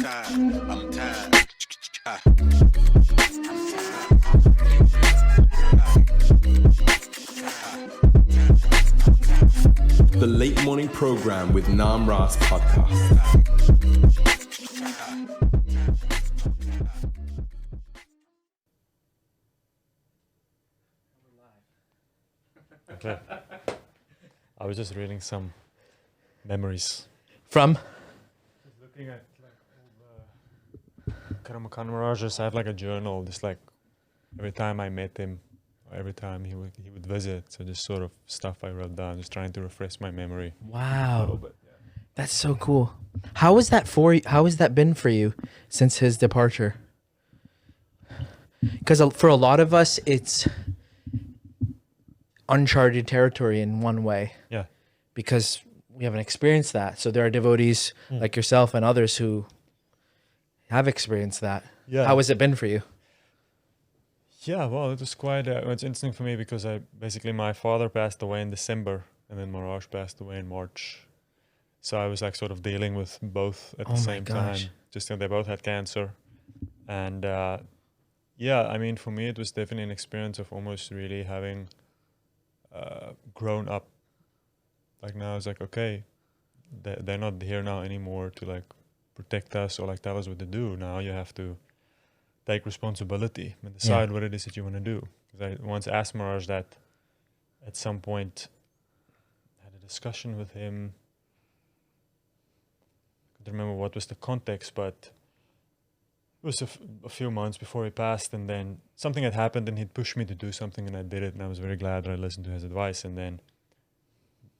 The Late Morning Program with Namarasa podcast. Okay. I was just reading some memories. From? Just looking at all the Karamakan Mirages. I have like a journal, just like every time I met him, every time he would visit. So just sort of stuff I wrote down, just trying to refresh my memory. Wow. A little bit, yeah. That's so cool. How has that been for you since his departure? Because for a lot of us, it's uncharted territory in one way. Yeah. Because we haven't experienced that. So there are devotees like yourself and others who have experienced that. Yeah. How has it been for you? Yeah, well, it was quite, it's interesting for me because my father passed away in December and then Maharaj passed away in March. So I was like sort of dealing with both at the same time. Just they both had cancer. And yeah, I mean, for me, it was definitely an experience of almost really having grown up. Like now it's like, okay, they're not here now anymore to like protect us or like tell us what to do. Now you have to take responsibility and decide what it is that you want to do. Because I once asked Maharaj that at some point, I had a discussion with him. I don't remember what was the context, but it was a few months before he passed, and then something had happened and he'd pushed me to do something and I did it, and I was very glad that I listened to his advice. And then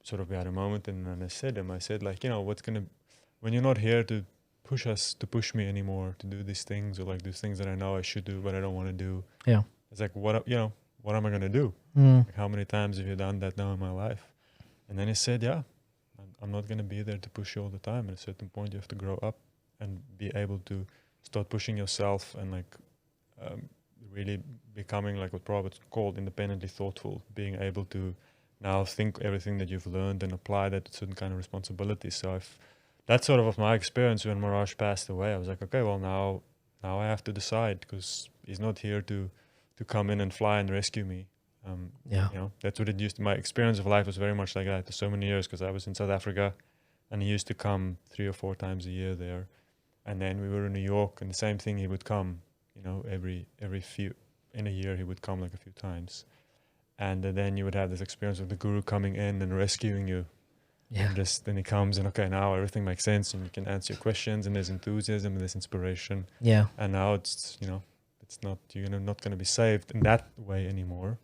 sort of we had a moment and then I said like, you know, when you're not here to push me anymore to do these things or like these things that I know I should do but I don't want to do. Yeah. It's like, what am I going to do? Like, how many times have you done that now in my life? And then he said, yeah, I'm not going to be there to push you all the time. At a certain point you have to grow up and be able to start pushing yourself and like really becoming like what Prabhupada called independently thoughtful, being able to now think everything that you've learned and apply that to certain kind of responsibility. So that's sort of my experience when Maharaj passed away. I was like, okay, well now I have to decide because he's not here to come in and fly and rescue me. You know, that's what it used to. My experience of life was very much like that for so many years because I was in South Africa and he used to come 3 or 4 times a year there. And then we were in New York and the same thing, he would come, you know, in a year he would come like a few times. And then you would have this experience of the guru coming in and rescuing you. Yeah. And then he comes and okay, now everything makes sense and you can answer your questions and there's enthusiasm and there's inspiration. Yeah. And now it's, you know, you're not going to be saved in that way anymore.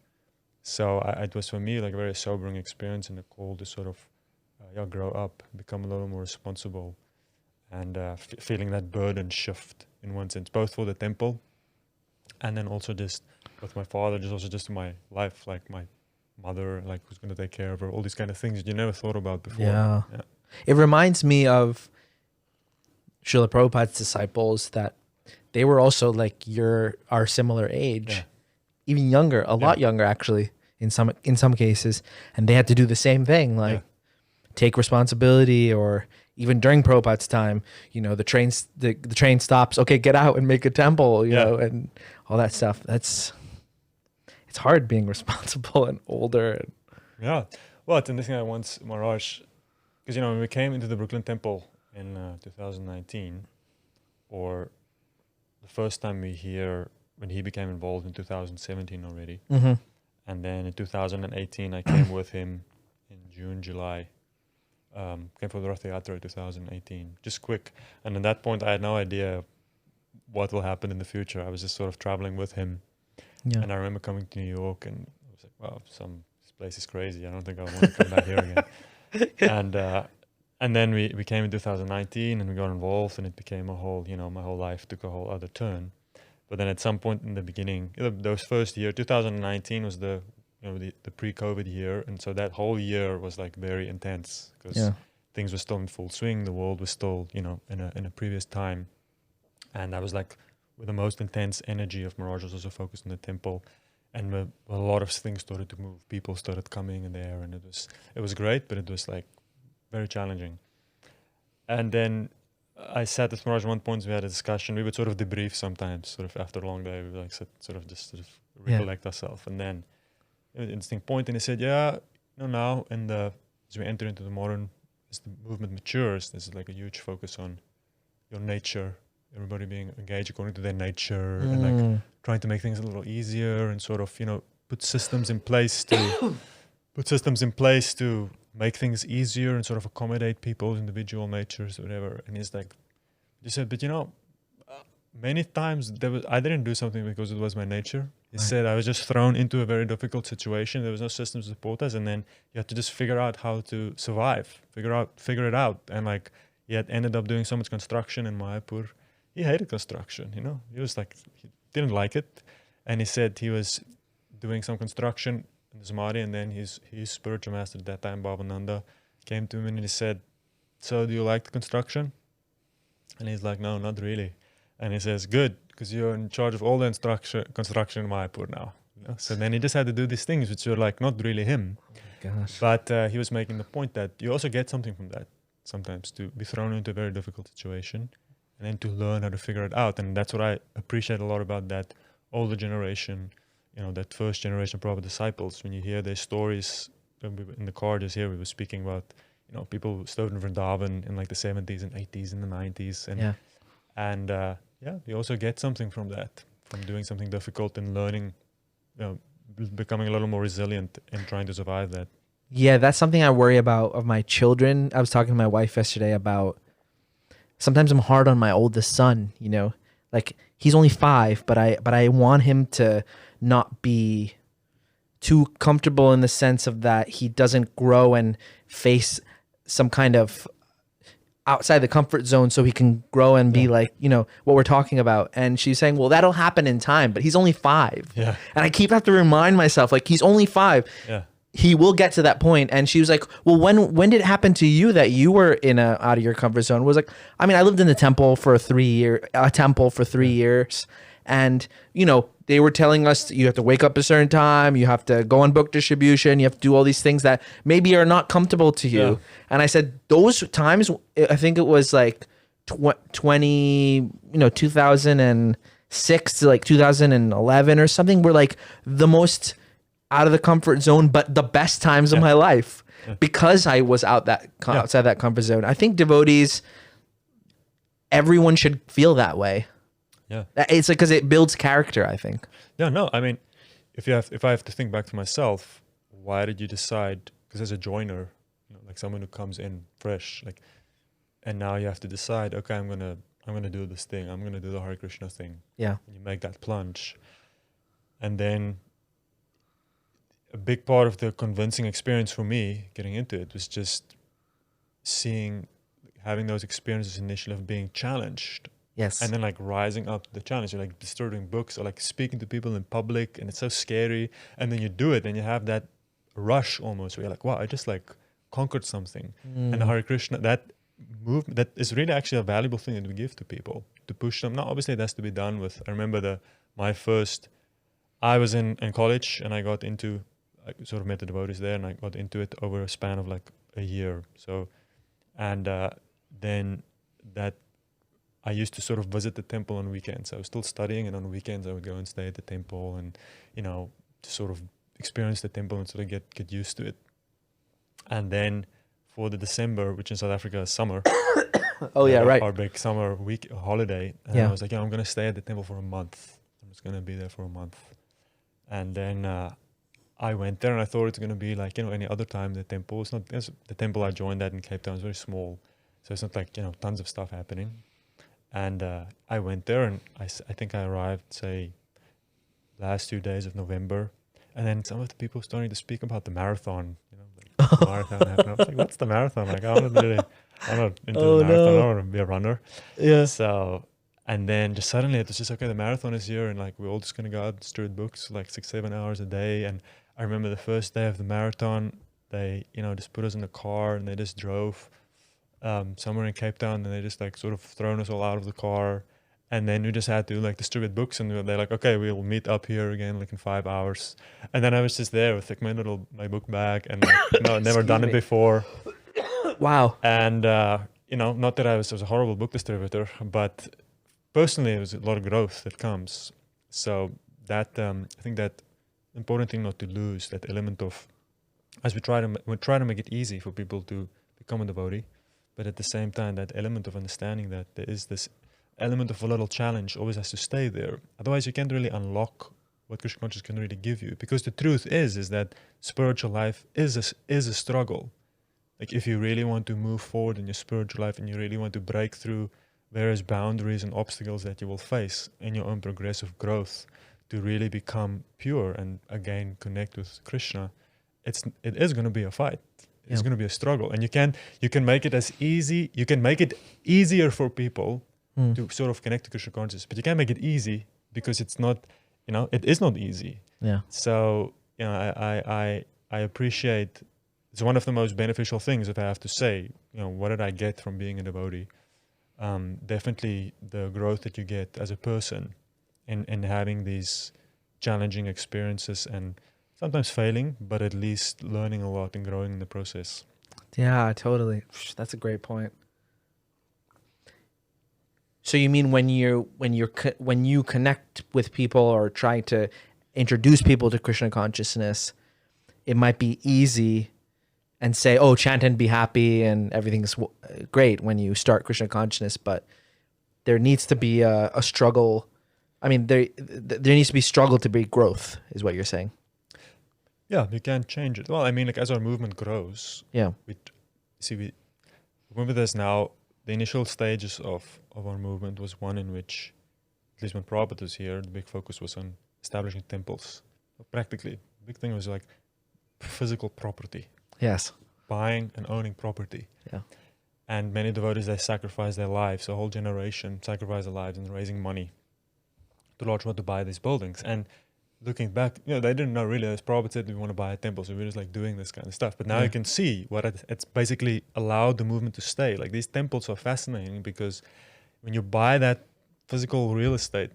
So it was for me like a very sobering experience and a call to sort of grow up, become a little more responsible and feeling that burden shift in one sense, both for the temple and then also just with my father, just my life, like my mother, like who's going to take care of her, all these kind of things that you never thought about before. Yeah. It reminds me of Srila Prabhupada's disciples that they were also like our similar age, even younger, a lot younger actually in some cases, and they had to do the same thing, like take responsibility. Or even during Prabhupada's time, you know, the train stops, okay, get out and make a temple, you know, and all that stuff. It's hard being responsible and older. Yeah. Well, it's interesting. I once Maharaj, because, you know, when we came into the Brooklyn Temple in 2019, or the first time when he became involved in 2017 already. Mm-hmm. And then in 2018, I came with him in June, July. Came for the Rath Yatra in 2018, just quick. And at that point, I had no idea what will happen in the future. I was just sort of traveling with him. Yeah. And I remember coming to New York and I was like, wow, this place is crazy. I don't think I want to come back here again. And then we came in 2019 and we got involved and it became my whole life took a whole other turn. But then at some point in the beginning, those first year, 2019 was the pre-COVID year. And so that whole year was like very intense because things were still in full swing. The world was still, you know, in a previous time. And I was like, with the most intense energy of Maharaj was also focused on the temple. And a lot of things started to move. People started coming in there and it was great, but it was like very challenging. And then I sat with Mirage one point, we had a discussion. We would sort of debrief sometimes, sort of after a long day. We would like sort of recollect ourselves. And then an interesting point, and he said, now as we enter into the modern, as the movement matures, there's like a huge focus on your nature, everybody being engaged according to their nature, and like trying to make things a little easier, and sort of, put systems in place to make things easier and sort of accommodate people's individual natures or whatever. And he's like, he said, but many times I didn't do something because it was my nature. He said I was just thrown into a very difficult situation. There was no system to support us, and then you had to just figure out how to survive, figure it out. And like he had ended up doing so much construction in Mayapur. He hated construction, He was like, he didn't like it. And he said he was doing some construction in the Samadhi, and then his spiritual master at that time, Bhavananda, came to him and he said, so do you like the construction? And he's like, no, not really. And he says, good, because you're in charge of all the construction in Mayapur now. So then he just had to do these things which were like not really him. Oh my gosh. But he was making the point that you also get something from that sometimes, to be thrown into a very difficult situation and then to learn how to figure it out. And that's what I appreciate a lot about that older generation, that first generation Prabhupada disciples. When you hear their stories, in the car just here, we were speaking about, people who stood in Vrindavan in like the 70s and 80s and the 90s. And you also get something from that, from doing something difficult and learning, becoming a little more resilient and trying to survive that. Yeah, that's something I worry about of my children. I was talking to my wife yesterday about, sometimes I'm hard on my oldest son, like he's only 5, but I want him to not be too comfortable in the sense of that he doesn't grow and face some kind of outside the comfort zone, so he can grow and be like, what we're talking about. And she's saying, well, that'll happen in time, but he's only 5. Yeah. And I keep have to remind myself, like, he's only 5. Yeah. He will get to that point. And she was like, well, when did it happen to you that you were out of your comfort zone? Was like, I mean, I lived in the temple for 3 years. And, they were telling us you have to wake up a certain time, you have to go on book distribution, you have to do all these things that maybe are not comfortable to you. Yeah. And I said, those times, I think it was like 2006 to like 2011 or something, were like the most out of the comfort zone, but the best times of my life, because I was outside that comfort zone. I think devotees, everyone should feel that way. Yeah, it's like, because it builds character, I think. Yeah, no, I mean, if I have to think back to myself, why did you decide? Because as a joiner, like someone who comes in fresh, like, and now you have to decide, okay, I'm gonna do this thing, I'm gonna do the Hare Krishna thing. Yeah, and you make that plunge, and then a big part of the convincing experience for me getting into it was just having those experiences initially of being challenged. Yes. And then like rising up to the challenge, you're like distributing books or like speaking to people in public, and it's so scary. And then you do it and you have that rush almost where you're like, wow, I just like conquered something. And the Hare Krishna, that movement, that is really actually a valuable thing that we give to people to push them. Now, obviously it has to be done with, I remember I was in college, and I sort of met the devotees there, and I got into it over a span of like a year. So, and then that, I used to sort of visit the temple on weekends. I was still studying, and on weekends I would go and stay at the temple and, to sort of experience the temple and sort of get used to it. And then for the December, which in South Africa is summer. Our big summer week holiday. And I was like, I'm going to stay at the temple for a month. I'm just going to be there for a month. And then I went there, and I thought it's going to be like, any other time the temple. It's not, the temple I joined at in Cape Town is very small. So it's not like, tons of stuff happening. And I went there, and I think I arrived, say, last 2 days of November. And then some of the people starting to speak about the marathon, like the marathon happened. I was like, what's the marathon? Like, I'm not into the marathon. No. I don't want to be a runner. Yeah. So, and then just suddenly it was just, okay, the marathon is here, and like, we're all just going to go out and distribute books like 6-7 hours a day. And I remember the first day of the marathon, they, just put us in the car, and they just drove somewhere in Cape Town, and they just like sort of thrown us all out of the car, and then we just had to like distribute books, and they're like, okay, we'll meet up here again like in 5 hours. And then I was just there with like my book bag, and like, I'd never done it before. Wow. And not that I was a horrible book distributor, but personally, it was a lot of growth that comes. So that I think that important thing not to lose, that element of, as we try to make it easy for people to become a devotee, but at the same time, that element of understanding that there is this element of a little challenge always has to stay there. Otherwise, you can't really unlock what Krishna consciousness can really give you. Because the truth is that spiritual life is a struggle. Like if you really want to move forward in your spiritual life and you really want to break through various boundaries and obstacles that you will face in your own progressive growth to really become pure and again connect with Krishna, it is going to be a fight. It's going to be a struggle, and you can make it as easy. You can make it easier for people to sort of connect to Krishna consciousness, but you can't make it easy because it's not. It is not easy. Yeah. So I appreciate. It's one of the most beneficial things that I have to say. What did I get from being a devotee? Definitely the growth that you get as a person, and having these challenging experiences and sometimes failing, but at least learning a lot and growing in the process. Yeah, totally. That's a great point. So you mean when you connect with people or try to introduce people to Krishna consciousness, it might be easy and say, "Oh, chant and be happy," and everything's great when you start Krishna consciousness, but there needs to be a struggle. I mean, there needs to be struggle to be growth, is what you're saying. Yeah, you can't change it. Well, I mean, like as our movement grows, remember there's now the initial stages of our movement was one in which, at least when Prabhupada was here, the big focus was on establishing temples. Practically, the big thing was like physical property. Yes. Buying and owning property. Yeah. And many devotees, they sacrifice their lives, a whole generation sacrifice their lives in raising money to large amount to buy these buildings. And looking back, they didn't know really, as Prabhupada said, we want to buy a temple, so we're just like doing this kind of stuff. But now you can see what it's basically allowed the movement to stay. Like these temples are fascinating because when you buy that physical real estate,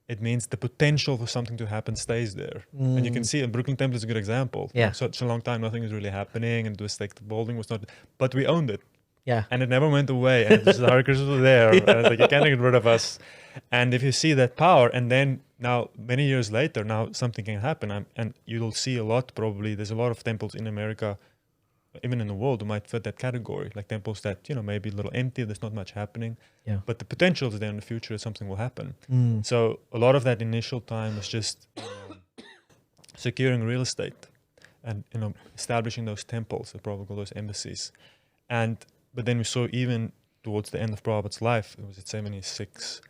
it means the potential for something to happen stays there. And you can see, and Brooklyn Temple is a good example. Yeah. For such a long time, nothing was really happening, and it was like the building was not, but we owned it. Yeah. And it never went away, and it was Hare Krishna was there, and it's like, you can't get rid of us. And if you see that power, and then now, many years later, now something can happen, and you'll see a lot, probably, there's a lot of temples in America, even in the world, who might fit that category, like temples that, maybe a little empty, there's not much happening, but the potential is there in the future that something will happen. So a lot of that initial time was just securing real estate and, establishing those temples, the Prabhupada called those embassies. But then we saw even towards the end of Prabhupada's life, it was at 76,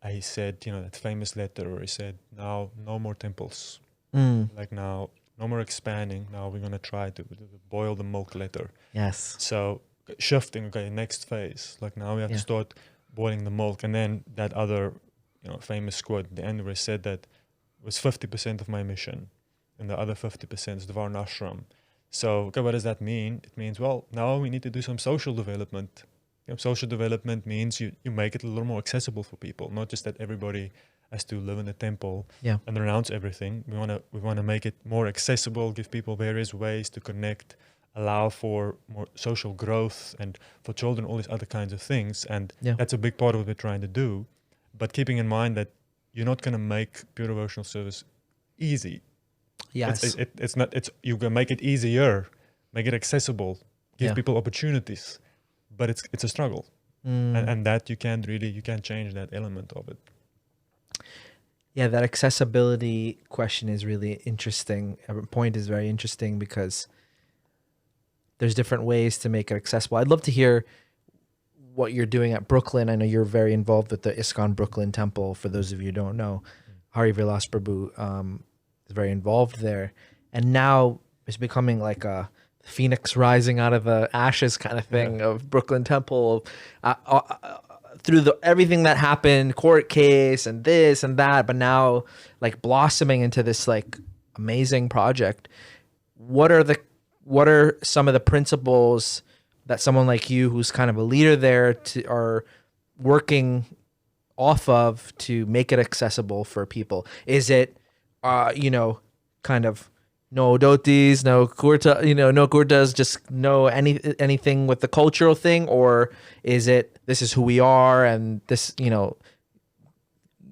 he said, that famous letter where he said, now, no more temples. Like now, no more expanding. Now we're going to try to boil the milk letter. Yes. So shifting, okay, next phase. Like now we have to start boiling the milk. And then that other, famous quote at the end where he said that was 50% of my mission. And the other 50% is the Varnashram. So, okay, what does that mean? It means, well, now we need to do some social development. Social development means you make it a little more accessible for people, not just that everybody has to live in a temple and renounce everything. We want to make it more accessible, give people various ways to connect, allow for more social growth, and for children, all these other kinds of things. And that's a big part of what we're trying to do. But keeping in mind that you're not going to make pure devotional service easy. Yes. You can make it easier, make it accessible, give people opportunities. But it's a struggle, and that you can't change that element of it. Yeah, that accessibility question is really interesting. Point is very interesting because there's different ways to make it accessible. I'd love to hear what you're doing at Brooklyn. I know you're very involved with the ISKCON Brooklyn Temple. For those of you who don't know, Harivilasa Prabhu is very involved there, and now it's becoming like a phoenix rising out of the ashes kind of thing of Brooklyn Temple, through everything that happened, court case and this and that, but now like blossoming into this like amazing project. What are some of the principles that someone like you, who's kind of a leader there, are working off of to make it accessible for people? Is it, kind of no dhotis, no kurta, no kurtas, just no anything with the cultural thing? Or is it, this is who we are, and this,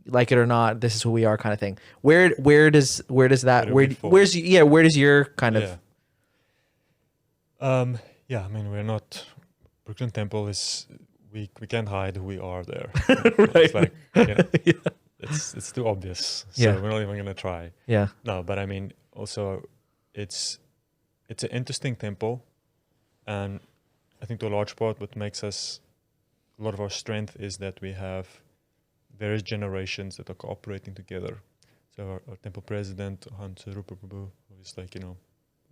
like it or not, this is who we are kind of thing? Where does that, Where do we fall? where does your kind of, I mean, we're not, Brooklyn Temple is, we can't hide who we are there. Right. It's like, it's too obvious. So Yeah. we're not even going to try. yeah, No, but I mean, also, it's an interesting temple, and I think to a large part, what makes us, a lot of our strength is that we have various generations that are cooperating together. So our temple president, Hans Rupa Prabhu, who is like,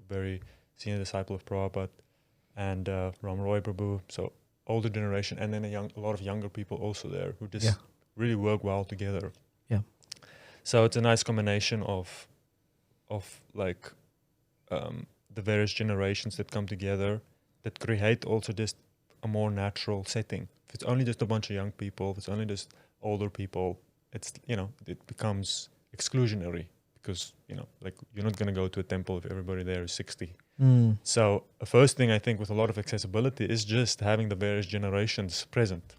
very senior disciple of Prabhupada, and Ram Roy Prabhu, so older generation, and then a lot of younger people also there who just really work well together. Yeah. So it's a nice combination of like the various generations that come together that create also just a more natural setting. If it's only just a bunch of young people, if it's only just older people, it's, it becomes exclusionary, because, like, you're not going to go to a temple if everybody there is 60. So the first thing I think with a lot of accessibility is just having the various generations present.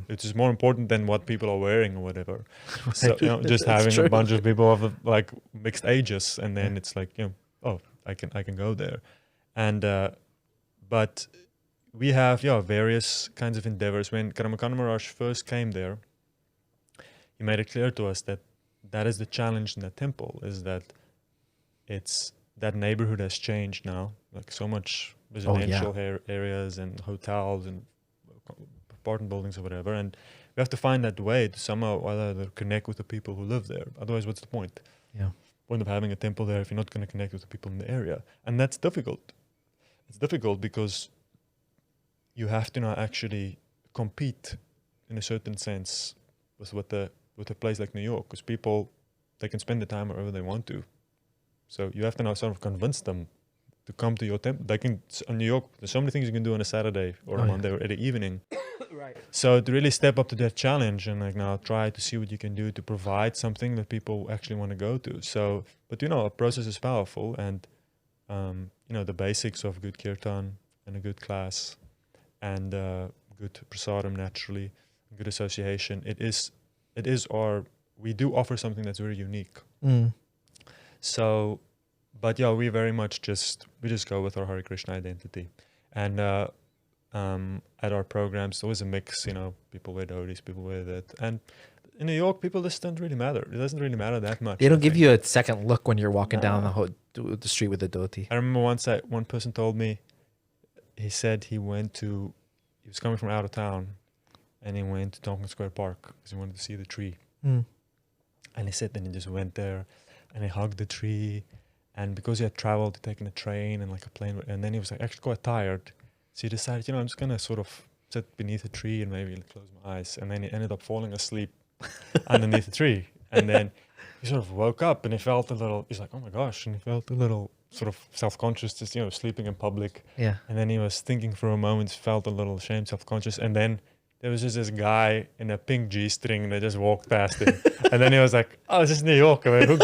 It is more important than what people are wearing or whatever. So just having true. a bunch of people of like mixed ages, and then it's like, oh, I can go there. And but we have various kinds of endeavors. When Karmakana Maharaj first came there, he made it clear to us that is the challenge in the temple, is that that neighborhood has changed now, like so much residential areas and hotels and apartment buildings or whatever, and we have to find that way to somehow either connect with the people who live there. Otherwise, what's the point? Point of having a temple there if you're not going to connect with the people in the area? And that's difficult. It's difficult because you have to now actually compete in a certain sense with a place like New York, because people, they can spend the time wherever they want to. So you have to now sort of convince them to come to your temple. They can, in New York, there's so many things you can do on a Saturday or a Monday or at the evening. right. So to really step up to that challenge and like now try to see what you can do to provide something that people actually want to go to. So, but a process is powerful, and the basics of good kirtan and a good class and good prasadam naturally, good association. We do offer something that's very unique. So, but we very much we just go with our Hare Krishna identity, and at our programs, there was a mix. People wear dhotis, people wear that, and in New York, people just don't really matter. It doesn't really matter that much. They don't give you a second look when you're walking down the street with a dhoti. I remember once one person told me, he said he was coming from out of town, and he went to Tompkins Square Park because he wanted to see the tree. And he said then he just went there and he hugged the tree, and because he had traveled, taken a train and like a plane, and then he was like actually quite tired, so he decided, I'm just gonna sort of sit beneath a tree and maybe close my eyes, and then he ended up falling asleep underneath the tree, and then he sort of woke up and he felt a little, he's like, oh my gosh, and he felt a little sort of self-conscious, just sleeping in public. And then he was thinking for a moment, felt a little ashamed, self-conscious, and then there was just this guy in a pink G-string that just walked past him. And then he was like, oh, this is New York. I mean, who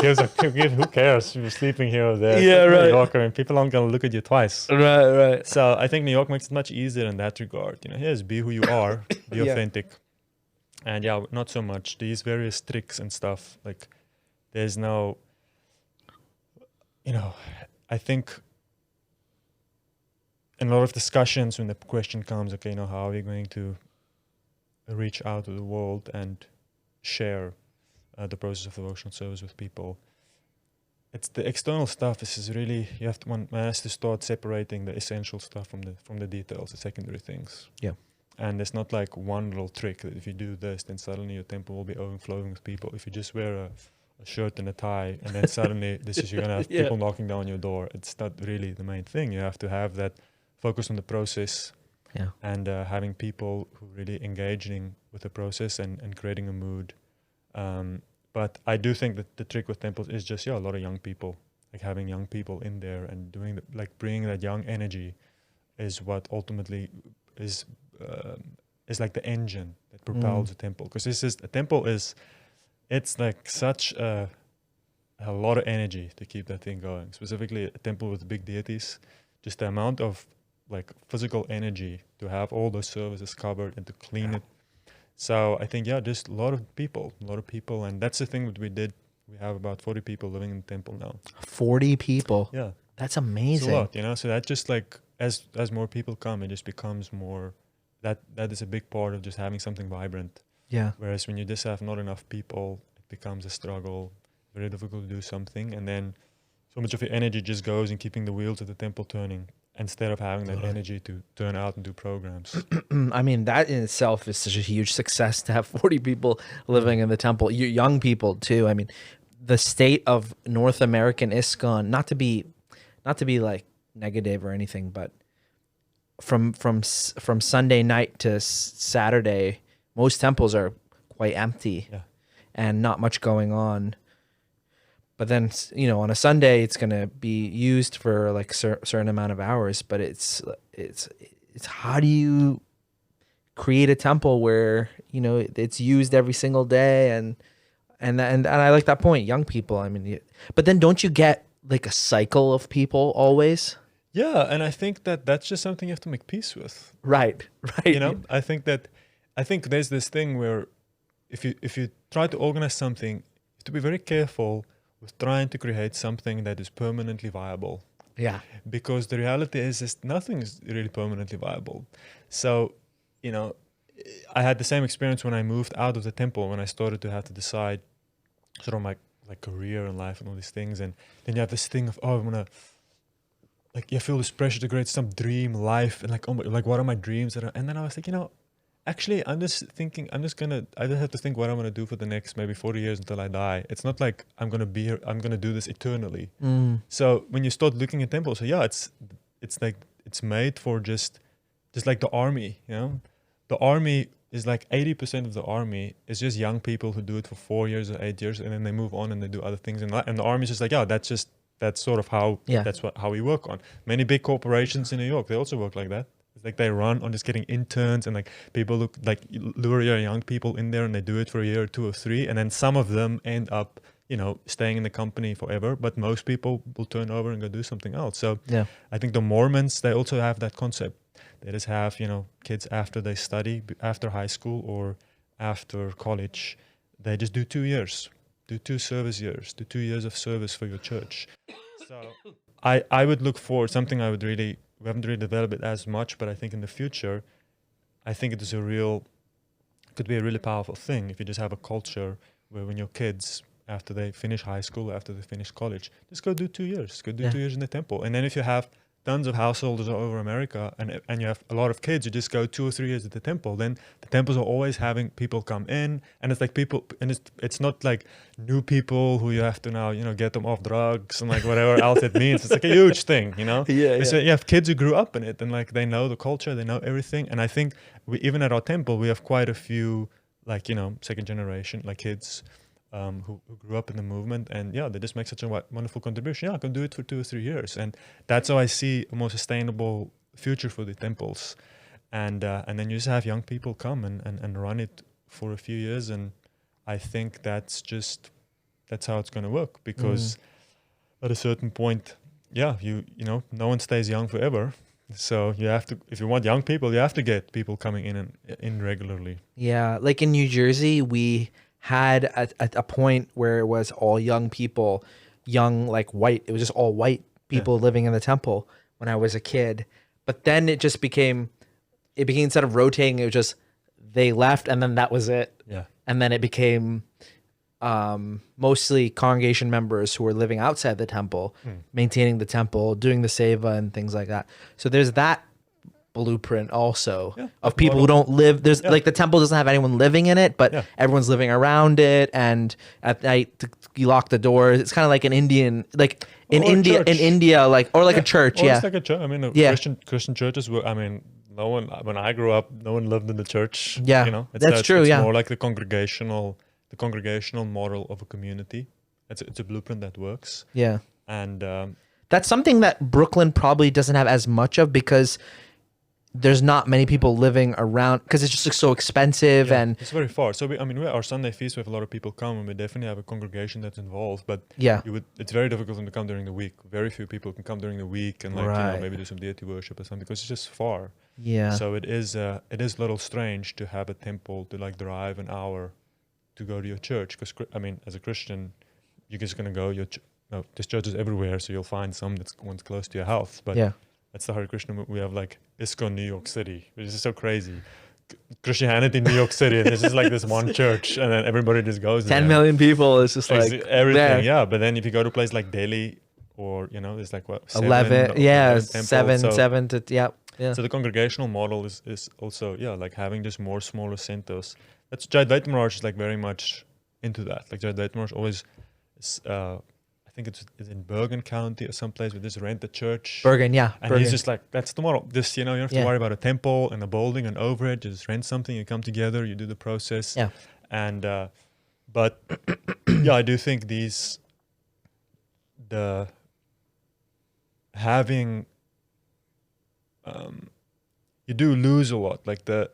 cares? You're sleeping here or there. Yeah, right. New York. I mean, people aren't going to look at you twice. Right. So I think New York makes it much easier in that regard. Here's be who you are, be authentic. And not so much these various tricks and stuff. Like, there's no, I think in a lot of discussions when the question comes, okay, how are we going to reach out to the world and share the process of devotional service with people? It's the external stuff. This is really, one has to start separating the essential stuff from the details, the secondary things. And it's not like one little trick that if you do this, then suddenly your temple will be overflowing with people. If you just wear a shirt and a tie, and then suddenly you're gonna have people knocking down your door. It's not really the main thing. You have to have that focus on the process. And having people who really engaging with the process and creating a mood. But I do think that the trick with temples is just a lot of young people, like having young people in there and doing bringing that young energy is what ultimately is like the engine that propels a temple. Because a temple is, it's like such a a lot of energy to keep that thing going. Specifically, a temple with big deities, just the amount of like physical energy to have all those services covered and to clean it. So I think, just a lot of people, and that's the thing that we did. We have about 40 people living in the temple now. 40 people. Yeah, That's it's amazing. a lot, So that just like as more people come, it just becomes more. That is a big part of just having something vibrant. Yeah. Whereas when you just have not enough people, it becomes a struggle, very difficult to do something, and then so much of your energy just goes in keeping the wheels of the temple turning instead of having that energy to turn out and do programs. I mean, that in itself is such a huge success to have 40 people living in the temple. You young people too. I mean, the state of North American ISKCON, not to be like negative or anything, but from Sunday night to Saturday, most temples are quite empty and not much going on. But then, on a Sunday, it's going to be used for like certain amount of hours. But it's how do you create a temple where, it's used every single day? And I like that point. Young people, I mean, but then don't you get like a cycle of people always? Yeah. And I think that's just something you have to make peace with. Right. I think there's this thing where if you try to organize something, you have to be very careful with trying to create something that is permanently viable. Yeah. Because the reality is nothing is really permanently viable. So, I had the same experience when I moved out of the temple, when I started to have to decide sort of my like career and life and all these things. And then you have this thing of, I'm gonna, like, you feel this pressure to create some dream life and like, what are my dreams? And then I was like, actually, I just have to think what I'm going to do for the next maybe 40 years until I die. It's not like I'm going to be here, I'm going to do this eternally. So when you start looking at temples, it's like, it's made for just like the army, The army is like 80% of the army is just young people who do it for 4 years or 8 years, and then they move on and they do other things. And the army is just like, that's sort of how, how we work on. Many big corporations in New York, they also work like that. Like they run on just getting interns and like people lure your young people in there and they do it for a year or 2 or 3, and then some of them end up staying in the company forever, but most people will turn over and go do something else. So I think the Mormons, they also have that concept. They just have kids after they study, after high school or after college, they just do 2 years, do 2 service years, do 2 years of service for your church. So I would look for something we haven't really developed it as much, but I think in the future, I think it is could be a really powerful thing if you just have a culture where when your kids, after they finish high school, after they finish college, just go do 2 years, 2 years in the temple. And then if you have tons of householders all over America and you have a lot of kids, you just go 2 or 3 years at the temple, then the temples are always having people come in, and it's like people, and it's not like new people who you have to now, get them off drugs and like whatever else it means. It's like a huge thing, So you have kids who grew up in it and like they know the culture, they know everything. And I think even at our temple, we have quite a few like, second generation, like kids who grew up in the movement, and they just make such a wonderful contribution. I can do it for 2 or 3 years, and that's how I see a more sustainable future for the temples. And then you just have young people come and run it for a few years, and I think that's how it's going to work, because at a certain point, no one stays young forever. So you have to, if you want young people, you have to get people coming in regularly. Yeah, like in New Jersey, we had at a point where it was all young people, like white. It was just all white people living in the temple when I was a kid. But then it became instead of rotating, it was just they left and then that was it. Yeah. And then it became mostly congregation members who were living outside the temple, maintaining the temple, doing the seva and things like that. So there's that blueprint also of people who don't live. There's like the temple doesn't have anyone living in it, but everyone's living around it. And at night you lock the doors. It's kind of like an Indian, like in India, like, or like a church. Or it's like a church. I mean, Christian churches were, no one, when I grew up, no one lived in the church. Yeah, That's true. It's more like the congregational model of a community. It's a blueprint that works. Yeah. And that's something that Brooklyn probably doesn't have as much of, because there's not many people living around because it's just like so expensive and it's very far. So our Sunday feast, we have a lot of people come, and we definitely have a congregation that's involved. But it's very difficult for them to come during the week. Very few people can come during the week and maybe do some deity worship or something because it's just far. Yeah. So it is a little strange to have a temple to like drive an hour to go to your church because as a Christian, you're just gonna go. There's churches everywhere, so you'll find some that's one's close to your house. But that's the Hare Krishna. We have like ISKCON New York City, which is so crazy. Christianity in New York City, and this is like this one church, and then everybody just goes 10 million people. It's just like everything. there. Yeah, but then if you go to a place like Delhi, or there's like what 11 temples, seven to yeah. So the congregational model is also like having just more smaller centers. That's Jai Dvaita Maharaj is like very much into that. Like Jai Dvaita Maharaj always is, I think it's in Bergen County or someplace where there's rent a church. Bergen, yeah. And Bergen. he's just like, that's the model. Just, you don't have to worry about a temple and a building and overhead. You just rent something, you come together, you do the process. Yeah. And, but I do think having, you do lose a lot. Like the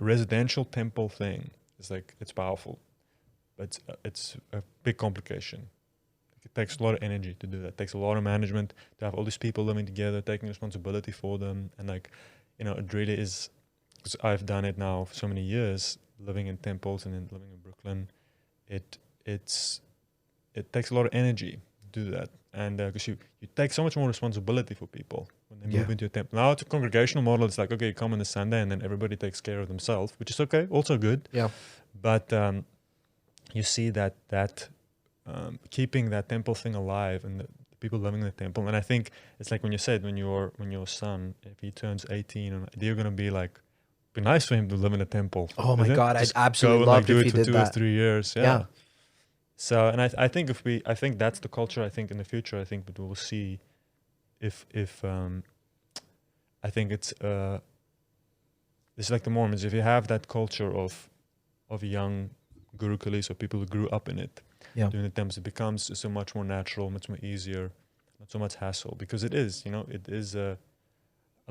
residential temple thing is like, it's powerful, but it's a big complication. It takes a lot of energy to do that. It takes a lot of management to have all these people living together, taking responsibility for them. And like, it really is, because I've done it now for so many years, living in temples and then living in Brooklyn. It takes a lot of energy to do that. And because you take so much more responsibility for people when they move into a temple. Now it's a congregational model. It's like, okay, you come on the Sunday and then everybody takes care of themselves, which is okay, also good. Yeah. But you see that keeping that temple thing alive and the people living in the temple. And I think it's like when you said, when your son, if he turns 18, you're going to be like, be nice for him to live in a temple. Oh my God, I'd absolutely go love and, if he do it did for 2 or that. 3 years. Yeah. So, and I think I think that's the culture. I think in the future, I think that we will see if I think it's like the Mormons. If you have that culture of young gurukulis or people who grew up in it, doing the temples, it becomes so much more natural, much more easier, not so much hassle. Because it is, it is a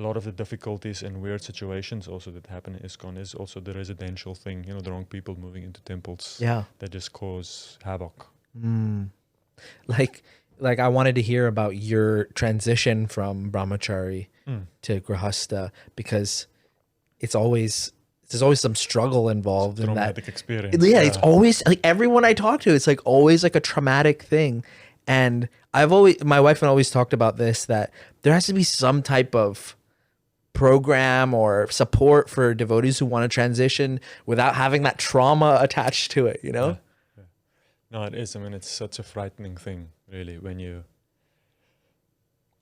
lot of the difficulties and weird situations also that happen in ISKCON is also the residential thing. The wrong people moving into temples that just cause havoc. Like I wanted to hear about your transition from Brahmachari to Grihastha, because there's always some struggle involved in that. Traumatic experience. Yeah, it's always like everyone I talk to, it's like always like a traumatic thing. And my wife and I always talked about this, that there has to be some type of program or support for devotees who want to transition without having that trauma attached to it, Yeah. No, it is. I mean, it's such a frightening thing, really, when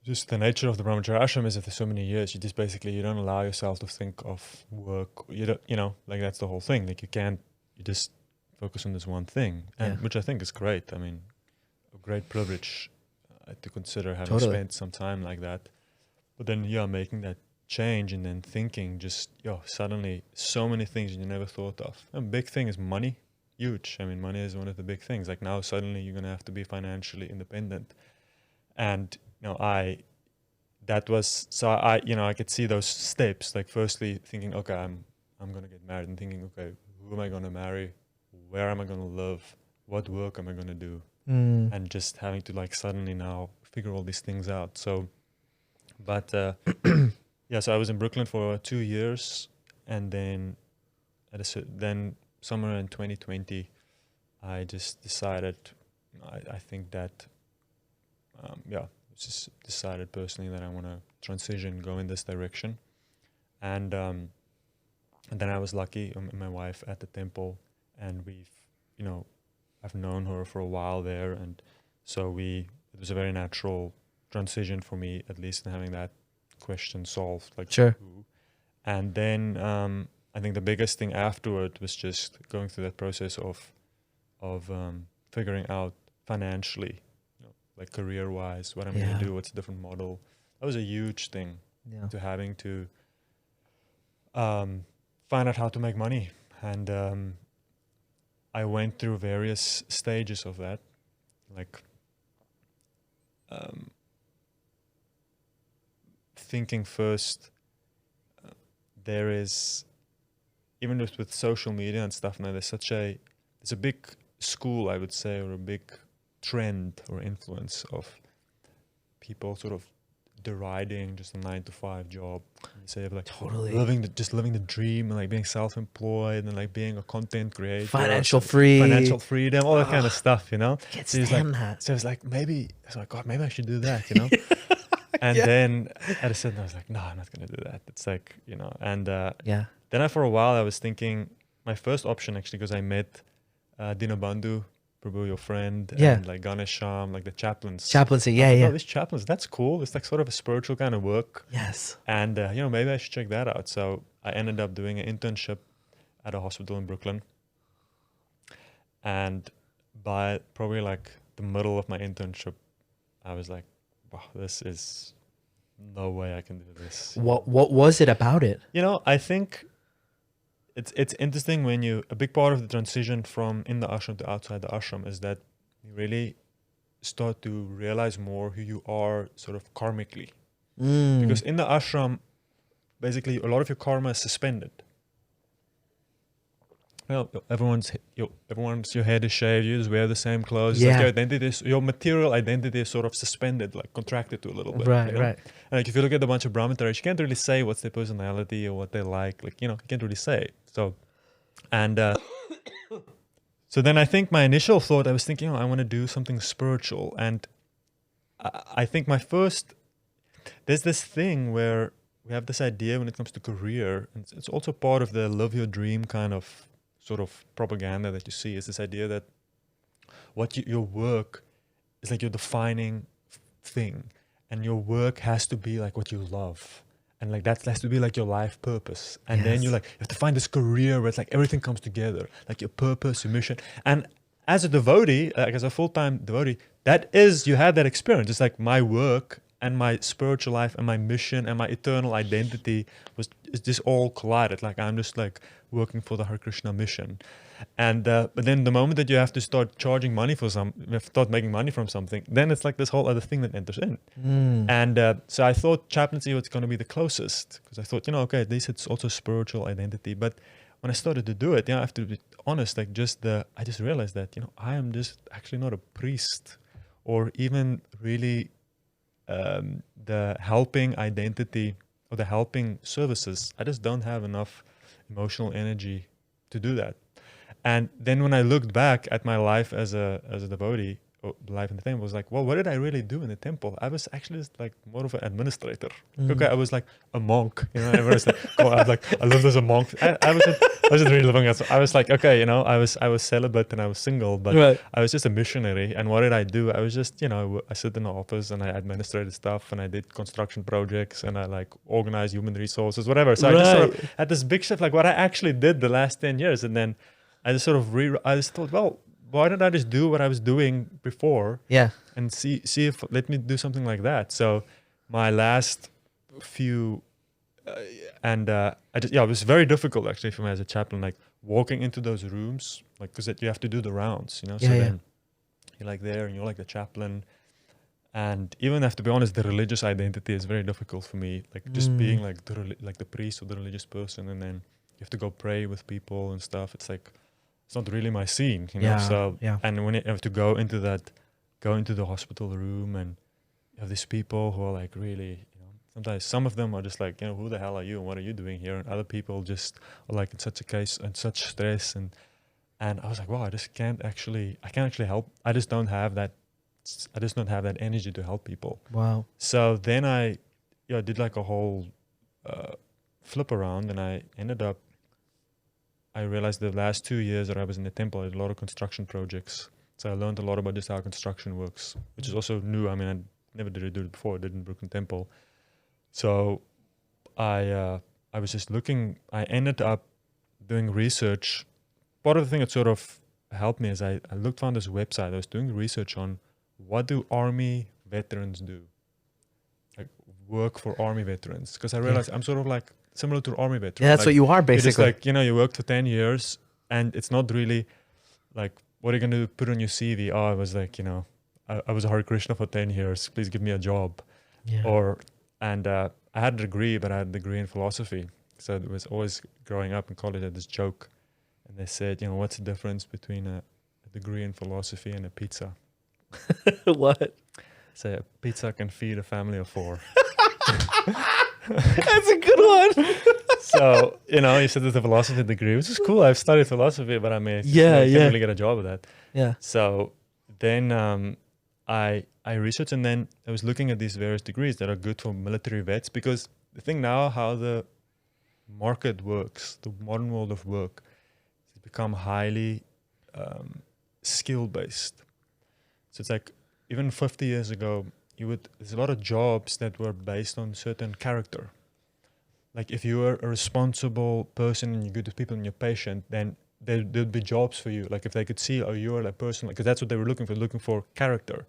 just the nature of the Brahmachari ashram is that for so many years, you don't allow yourself to think of work. You don't, like that's the whole thing. Like you just focus on this one thing, which I think is great. I mean, a great privilege to consider having spent some time like that. But then, making that change and then thinking suddenly so many things you never thought of. A big thing is money. Huge. I mean, money is one of the big things. Like now suddenly you're going to have to be financially independent. And I could see those steps. Like firstly thinking, okay, I'm going to get married, and thinking, okay, who am I going to marry? Where am I going to live? What work am I going to do? And just having to like suddenly now figure all these things out. So, but so I was in Brooklyn for 2 years, and then then somewhere in 2020, I just decided, I think that, just decided personally that I want to transition, go in this direction. And then I was lucky, my wife at the temple, and I've known her for a while there. And so it was a very natural transition for me, at least in having that question solved. Like, sure. who. And then I think the biggest thing afterward was just going through that process of figuring out financially, like career-wise, what I'm going to do, what's a different model. That was a huge thing, to having to find out how to make money. And I went through various stages of that, like thinking first, there is, even just with social media and stuff now, there's a big school, I would say, or a big trend or influence of people sort of deriding just a 9-to-5 job. You say like Totally. living the dream and like being self-employed and like being a content creator, Financial freedom, all that kind of stuff, you know. Can't So stand that. So I was like, God, maybe I should do that, you know. And then at a certain, I was like, no, I'm not gonna do that. It's like, you know, and then for a while I was thinking my first option actually, because I met Dinabandhu Prabhu, your friend, and like Ganesham, like the chaplains. Chaplaincy, Oh, these chaplains, that's cool. It's like sort of a spiritual kind of work. Yes. And, you know, maybe I should check that out. So I ended up doing an internship at a hospital in Brooklyn. And by probably like the middle of my internship, I was like, wow, this is no way I can do this. What was it about it? You know, I think it's interesting when a big part of the transition from in the ashram to outside the ashram is that you really start to realize more who you are sort of karmically. Because in the ashram, basically a lot of your karma is suspended. Well, everyone's your head is shaved, you just wear the same clothes. Yeah. Like your identity your material identity is sort of suspended, like contracted to a little bit. Right, you know? right. And like if you look at a bunch of Brahmacharis, you can't really say what's their personality or what they like. Like, you know, you can't really say. So, and so then I think my initial thought, I was thinking, I want to do something spiritual. And I think there's this thing where we have this idea when it comes to career, and it's also part of the live your dream kind of sort of propaganda that you see, is this idea that your work is like your defining thing, and your work has to be like what you love, and like that has to be like your life purpose. And then you have to find this career where it's like everything comes together, like your purpose, your mission. And as a devotee, like as a full-time devotee, you have that experience. It's like my work and my spiritual life and my mission and my eternal identity is just all collided. Like I'm just like working for the Hare Krishna mission. And but then the moment that you have to start charging money you have to start making money from something, then it's like this whole other thing that enters in. And so I thought chaplaincy was going to be the closest, because I thought, okay, at least it's also spiritual identity. But when I started to do it, I have to be honest, like I just realized that, I am just actually not a priest or even really the helping identity or the helping services. I just don't have enough emotional energy to do that. And then when I looked back at my life as a devotee, or life in the temple, I was like, well, what did I really do in the temple? I was actually just like more of an administrator. Okay, I was like a monk. I was like, I lived as a monk. I wasn't really living as. I was like, okay, I was celibate and I was single, but I was just a missionary. And what did I do? I was just, I sit in the office and I administrated stuff and I did construction projects and I like organized human resources, whatever. So I just sort of had this big shift, like what I actually did the last 10 years, and then I just sort of I just thought, well, why don't I just do what I was doing before? Yeah. And see if let me do something like that. So my last few it was very difficult actually for me as a chaplain, like walking into those rooms, like because you have to do the rounds, So then you're like there and you're like the chaplain, and even have to be honest, the religious identity is very difficult for me. Like just being like the priest or the religious person, and then you have to go pray with people and stuff. It's like, it's not really my scene, So and when you have to go into the hospital room, and you have these people who are like really, sometimes some of them are just like, who the hell are you and what are you doing here? And other people just are like in such a case and such stress, and I was like, wow, I can't actually help. I just don't have that energy to help people. Wow. So then I did like a whole flip around, and I ended up, I realized the last 2 years that I was in the temple, I did a lot of construction projects. So I learned a lot about just how construction works, which is also new. I mean, I never did it before. I did in Brooklyn Temple. So I was just looking. I ended up doing research. Part of the thing that sort of helped me is I found this website. I was doing research on what do Army veterans do, like work for Army veterans, because I realized I'm sort of like similar to Army veterans. Yeah, that's what you are basically. It's like, you worked for 10 years and it's not really like, what are you going to put on your CV? Oh, I was like, I was a Hare Krishna for 10 years. Please give me a job. Yeah. I had a degree, but I had a degree in philosophy. So it was always growing up in college, I had this joke, and they said, what's the difference between a degree in philosophy and a pizza? What? Say a pizza can feed a family of 4. That's a good one. So, you said there's a philosophy degree, which is cool. I've studied philosophy, but I mean, I can't really get a job with that. Yeah. So then I researched, and then I was looking at these various degrees that are good for military vets, because the thing now, how the market works, the modern world of work, has become highly skill-based. So it's like, even 50 years ago, there's a lot of jobs that were based on certain character. Like if you were a responsible person and you're good with people and you're patient, then there'd be jobs for you. Like if they could see, oh, you're a person, because that's what they were looking for character.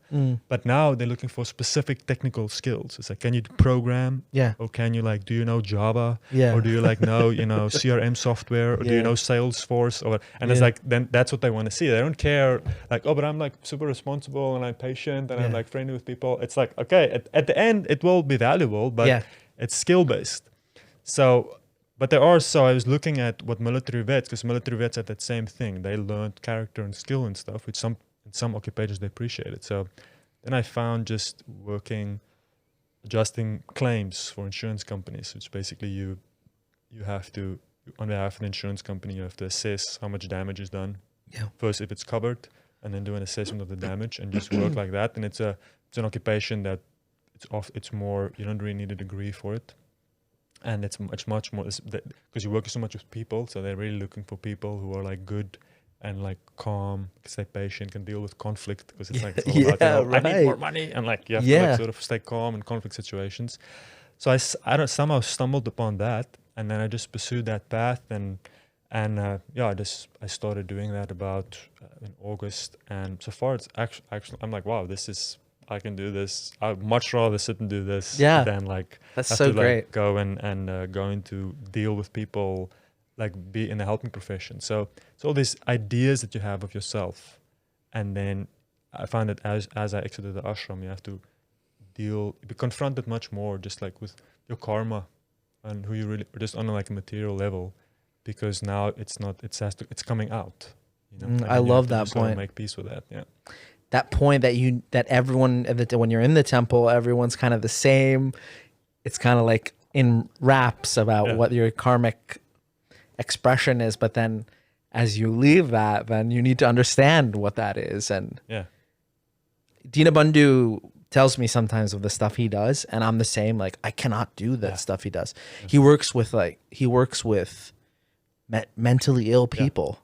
But now they're looking for specific technical skills. It's like, can you program? Yeah. Or can you do you know Java? Yeah. Or do you know, CRM software? Or do you know Salesforce? It's like, then that's what they want to see. They don't care like, oh, but I'm like super responsible and I'm patient and I'm like friendly with people. It's like, okay, at the end, it will be valuable, but it's skill-based. So, but I was looking at what military vets, because military vets had that same thing. They learned character and skill and stuff, which in some occupations they appreciated. So then I found just adjusting claims for insurance companies, which basically you have to, on behalf of the insurance company, you have to assess how much damage is done. Yeah. First, if it's covered, and then do an assessment of the damage and just work like that. And it's an occupation that it's more, you don't really need a degree for it. And it's much more, because you work so much with people, so they're really looking for people who are like good and like calm, stay patient, can deal with conflict, because it's like, it's all about, I need more money, and like you have to like sort of stay calm in conflict situations. So I somehow stumbled upon that, and then I just pursued that path, and I started doing that about in August, and so far it's actually I'm like, wow, I can do this. I'd much rather sit and do this than like that's have so to great. Like go and going to deal with people, like be in the helping profession. So it's all these ideas that you have of yourself, and then I found that as I exited the ashram, you have to be confronted much more, just like with your karma and who you really, just on like a material level, because now it's coming out. I love that point. Make peace with that. Yeah. That point that everyone, when you're in the temple, everyone's kind of the same. It's kind of like in raps about what your karmic expression is, but then as you leave that, then you need to understand what that is. And Dinabandhu tells me sometimes of the stuff he does, and I'm the same. Like, I cannot do that stuff he does. He works with mentally ill people,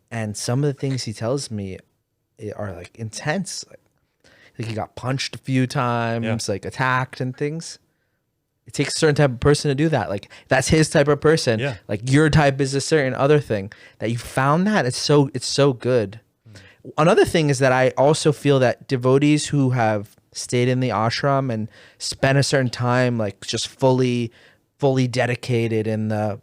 and some of the things he tells me are like intense. Like he got punched a few times, like attacked and things. It takes a certain type of person to do that. Like that's his type of person. Yeah. Like your type is a certain other thing. That you found that it's so good. Another thing is that I also feel that devotees who have stayed in the ashram and spent a certain time like just fully dedicated in the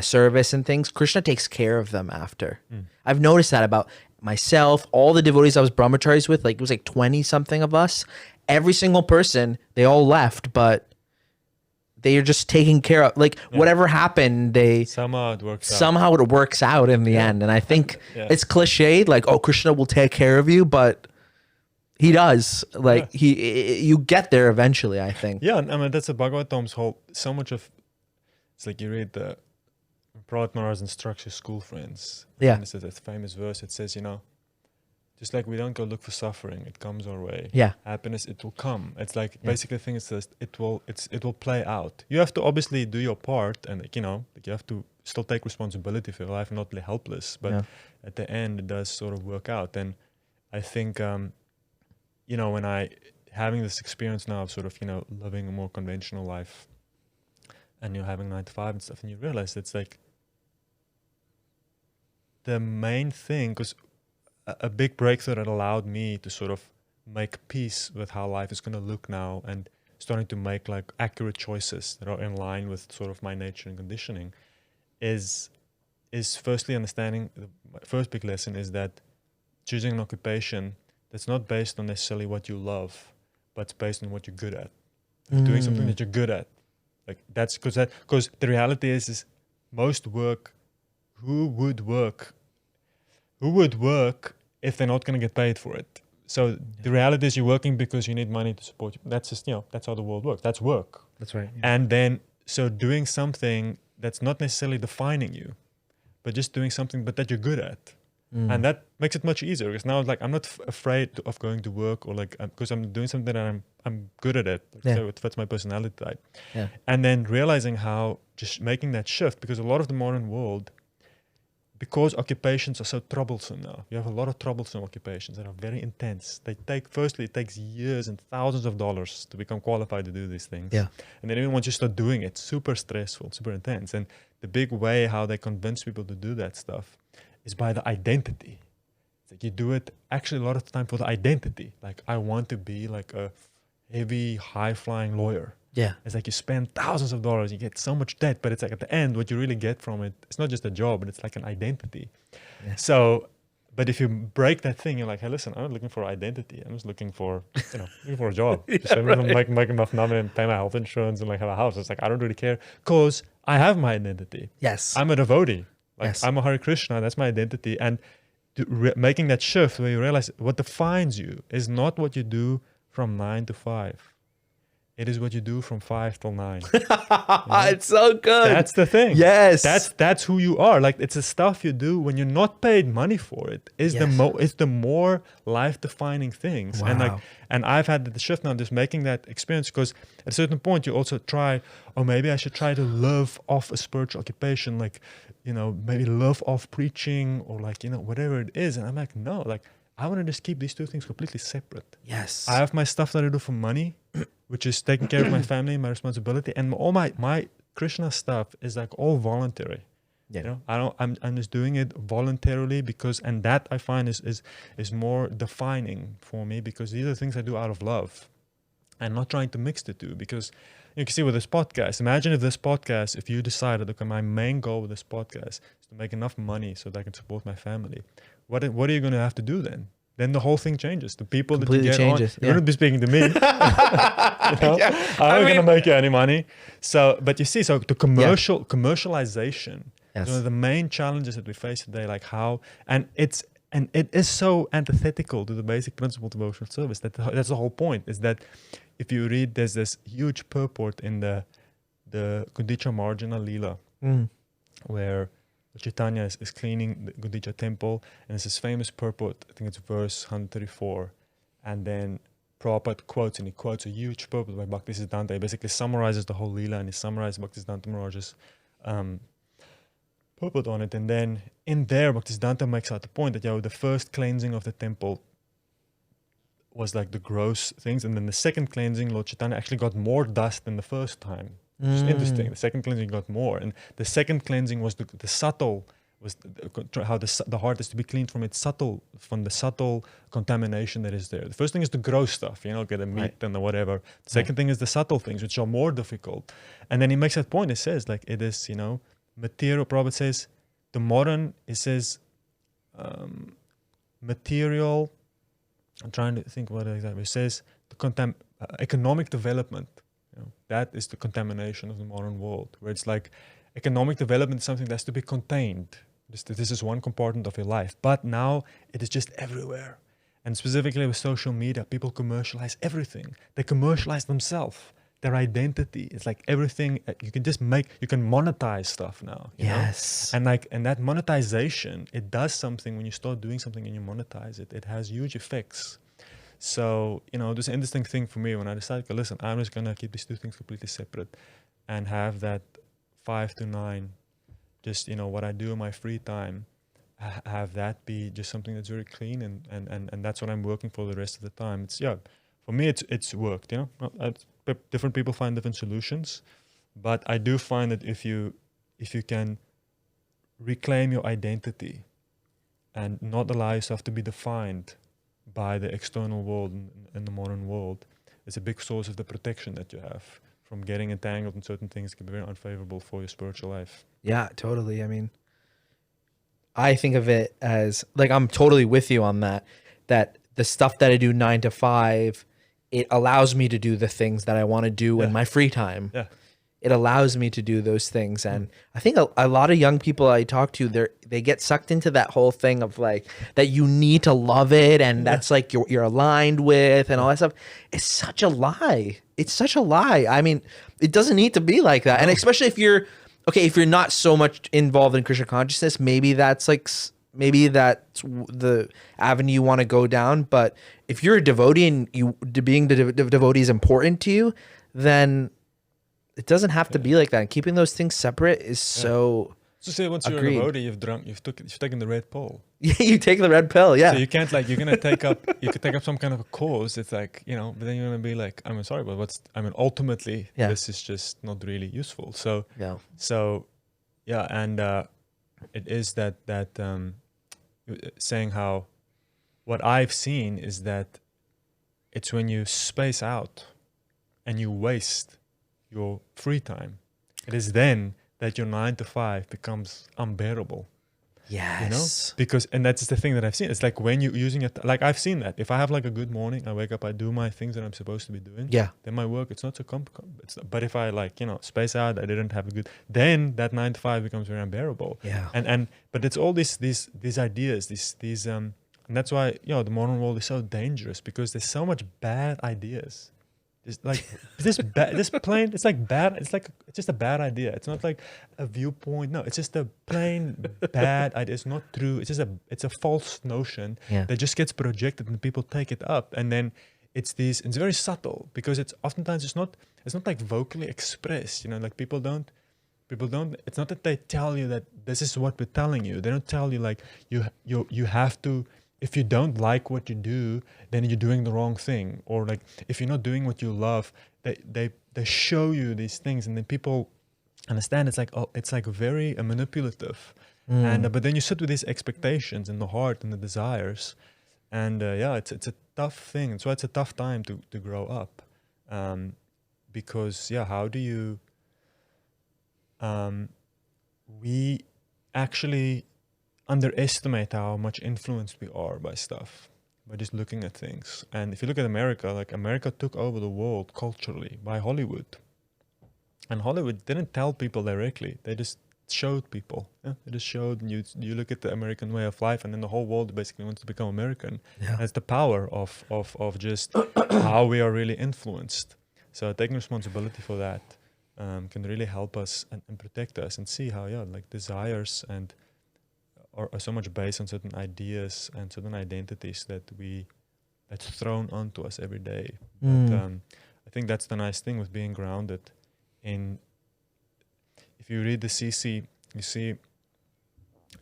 service and things, Krishna takes care of them after. I've noticed that about myself, all the devotees I was brahmacharis with, like it was like 20 something of us, every single person, they all left, but they are just taken care of. Like whatever happened, somehow it works out in the end. And I think it's cliched, like, oh, Krishna will take care of you, but he does. Like you get there eventually, I think. Yeah, I mean that's a Bhagavatam's whole. So much of it's like you read the Prahlad Maharaj instructs his school friends. Yeah. And it's that famous verse. It says, just like we don't go look for suffering, it comes our way. Yeah. Happiness, it will come. It's like basically the thing is that it will play out. You have to obviously do your part, and you have to still take responsibility for your life and not be helpless. But at the end, it does sort of work out. And I think, when having this experience now of sort of living a more conventional life, and you're having 9 to 5 and stuff, and you realize it's like the main thing, because a big breakthrough that allowed me to sort of make peace with how life is going to look now, and starting to make like accurate choices that are in line with sort of my nature and conditioning, is firstly understanding. The first big lesson is that choosing an occupation that's not based on necessarily what you love, but it's based on what you're good at. Doing something that you're good at, Like that's because the reality is most work, who would work if they're not going to get paid for it? So the reality is you're working because you need money to support you. That's just, that's how the world works. That's work. That's right. Yeah. And then, so doing something that's not necessarily defining you, but just doing something but that you're good at. And that makes it much easier, because now like I'm not afraid of going to work, or like because I'm doing something that I'm good at it, so it fits my personality type. Yeah. And then realizing how just making that shift, because a lot of the modern world, because occupations are so troublesome now, you have a lot of troublesome occupations that are very intense. They firstly, it takes years and thousands of dollars to become qualified to do these things. Yeah. And then even once you start doing it, super stressful, super intense. And the big way how they convince people to do that stuff is by the identity. It's like you do it actually a lot of the time for the identity. Like, I want to be like a heavy, high-flying lawyer. Yeah. It's like you spend thousands of dollars, you get so much debt, but it's like at the end, what you really get from it, it's not just a job, but it's like an identity. Yeah. So, but if you break that thing, you're like, hey, listen, I'm not looking for identity. I'm just looking for, looking for a job. Make enough money and pay my health insurance and like have a house. It's like, I don't really care, because I have my identity. Yes. I'm a devotee. Like, Yes. I'm a Hare Krishna, that's my identity. And making that shift where you realize what defines you is not what you do from 9 to 5. It is what you do from 5 till 9. It's so good. That's the thing. Yes. That's who you are. Like, it's the stuff you do when you're not paid money for it. It's the more life-defining things. Wow. And I've had the shift now, just making that experience, because at a certain point you also try, or maybe I should try to live off a spiritual occupation, like, maybe live off preaching, or like, whatever it is. And I'm like, no, like, I want to just keep these two things completely separate. Yes. I have my stuff that I do for money, which is taking care of my family, my responsibility, and all my Krishna stuff is like all voluntary. Yeah. I'm just doing it voluntarily, because, and that I find is more defining for me, because these are things I do out of love, and not trying to mix the two. Because you can see with this podcast, imagine if you decided, okay, my main goal with this podcast is to make enough money so that I can support my family. What are you going to have to do then? Then the whole thing changes. The people Completely that you get changes. on, you're going to be speaking to me. I'm not going to make you any money. So, but you see, so the commercialization is one of the main challenges that we face today. Like how, and it is so antithetical to the basic principle of devotional service. That's the whole point. Is that if you read, there's this huge purport in the Gundicha Marjana Leela, where Chaitanya is cleaning the Gundicha temple, and it's this famous purport, I think it's verse 134, and then Prabhupada quotes, and he quotes a huge purport by Bhaktisiddhanta. He basically summarizes the whole Leela, and he summarizes Bhaktisiddhanta Maharaj's purport on it. And then in there, Bhaktisiddhanta makes out the point that the first cleansing of the temple was like the gross things, and then the second cleansing, Lord Chaitanya actually got more dust than the first time. It's interesting. The second cleansing got more, and the second cleansing was the subtle, was how the heart is to be cleaned from the subtle contamination that is there. The first thing is the gross stuff, get the meat and the whatever. The second thing is the subtle things, which are more difficult. And then he makes that point. It says like it is, material. Prabhupada says the modern. It says material. I'm trying to think what exactly it says. The economic development. That is the contamination of the modern world, where it's like economic development is something that has to be contained. This is one compartment of your life, but now it is just everywhere. And specifically with social media, people commercialize everything. They commercialize themselves, their identity. It's like everything you can monetize stuff now. Yes. And that monetization, it does something when you start doing something and you monetize it. It has huge effects. So, there's an interesting thing for me when I decided, listen, I'm just going to keep these two things completely separate and have that 5 to 9, just, what I do in my free time, have that be just something that's very clean, and that's what I'm working for the rest of the time. For me, it's worked, different people find different solutions, but I do find that if you can reclaim your identity and not allow yourself to be defined by the external world and the modern world, it's a big source of the protection that you have from getting entangled in certain things that can be very unfavorable for your spiritual life. Yeah, totally. I mean, I think of it as like, I'm totally with you on that the stuff that I do 9 to 5, it allows me to do the things that I want to do in my free time. Yeah. it allows me to do those things. And I think a lot of young people I talk to, they get sucked into that whole thing of like that you need to love it, and that's like you're aligned with and all that stuff. It's such a lie. It's such a lie. I mean, it doesn't need to be like that. And especially if you're not so much involved in Krishna consciousness, maybe that's the avenue you want to go down. But if you're a devotee and being the devotee is important to you, then it doesn't have to be like that. And keeping those things separate is so. So say once you're a devotee, you've taken the red pill. Yeah, you take the red pill. Yeah. So you can't you're gonna take up some kind of a cause. It's like, but then you're gonna be like, I'm sorry, but ultimately this is just not really useful. So and it is that saying how what I've seen is that it's when you space out and you waste your free time, it is then that your 9 to 5 becomes unbearable. Yes. Because, and that's the thing that I've seen. It's like when you're using it, like I've seen that. If I have like a good morning, I wake up, I do my things that I'm supposed to be doing. Yeah. Then my work, it's not so but if I space out, I didn't have a good, then that 9 to 5 becomes very unbearable. Yeah. But it's all these ideas, and that's why, the modern world is so dangerous, because there's so much bad ideas. It's like it's just a bad idea. It's not like a viewpoint. No, it's just a plain bad idea. It's not true. It's a false notion that just gets projected and people take it up, and then it's very subtle, because it's not like vocally expressed. Like people don't. It's not that they tell you that this is what we're telling you. They don't tell you like you have to. If you don't like what you do, then you're doing the wrong thing. Or like if you're not doing what you love, they show you these things, and then people understand it's like very manipulative. And but then you sit with these expectations in the heart and the desires, and it's a tough thing. And so it's a tough time to grow up, because how do you? We actually underestimate how much influenced we are by stuff, by just looking at things. And if you look at America, like America took over the world culturally by Hollywood. And Hollywood didn't tell people directly, they just showed people. They just showed, and you look at the American way of life, and then the whole world basically wants to become American. And it's the power of just how we are really influenced. So taking responsibility for that can really help us and protect us, and see how desires are so much based on certain ideas and certain identities that's thrown onto us every day. But I think that's the nice thing with being grounded in. If you read the CC, you see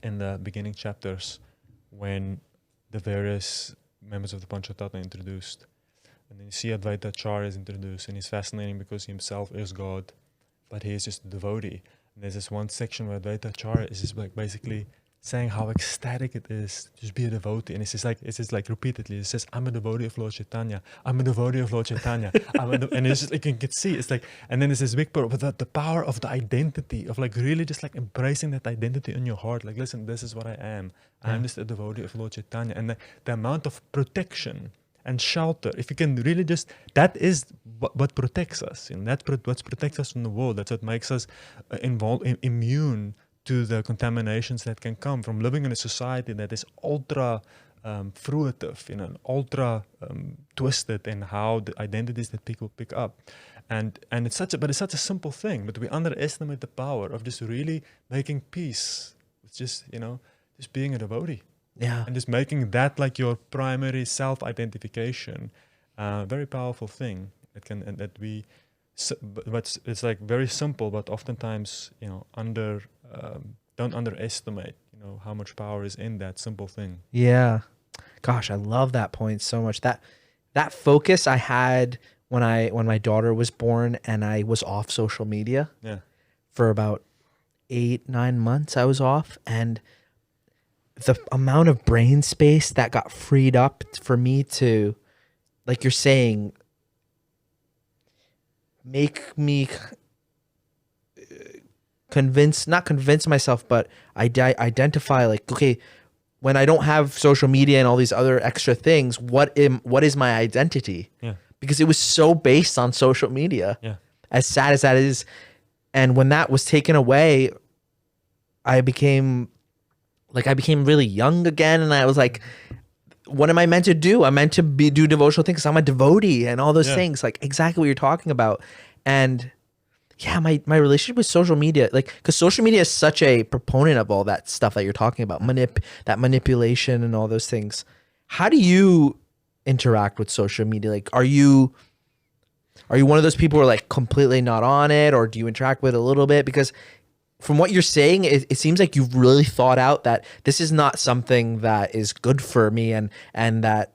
in the beginning chapters when the various members of the Panchatattva are introduced, and then you see Advaitacharya is introduced, and he's fascinating because he himself is God, but he is just a devotee. And there's this one section where Advaitacharya is just like basically saying how ecstatic it is to just be a devotee, and it's just like repeatedly, it says, I'm a devotee of Lord Chaitanya, I'm a devotee of Lord Chaitanya, and it's just like you can see, it's like, and then there's this big part, but the power of the identity, of like really just like embracing that identity in your heart, like, listen, this is what I am, I'm just a devotee of Lord Chaitanya, and the amount of protection and shelter, if you can really just, that is what protects us, and that's what protects us from the world. That's what makes us immune to the contaminations that can come from living in a society that is ultra fruitive, ultra twisted in how the identities that people pick up, and it's such a simple thing, but we underestimate the power of just really making peace with just being a devotee, and just making that like your primary self-identification. Very powerful thing but it's like very simple, but oftentimes don't underestimate how much power is in that simple thing. Gosh, I love that point so much. That focus I had when my daughter was born, and I was off social media for about 8-9 months. I was off, and the amount of brain space that got freed up for me to, like you're saying, make me not convince myself, but identify like, okay, when I don't have social media and all these other extra things, what is my identity? Because it was so based on social media. As sad as that is, And when that was taken away, I became really young again. And I was like, what am I meant to do? I'm meant to do devotional things. I'm a devotee and all those things, like exactly what you're talking about. And yeah, my relationship with social media, like, because social media is such a proponent of all that stuff that you're talking about, that manipulation and all those things. How do you interact with social media? Like, are you one of those people who are like completely not on it, or do you interact with it a little bit? Because from what you're saying, it seems like you've really thought out that this is not something that is good for me, and that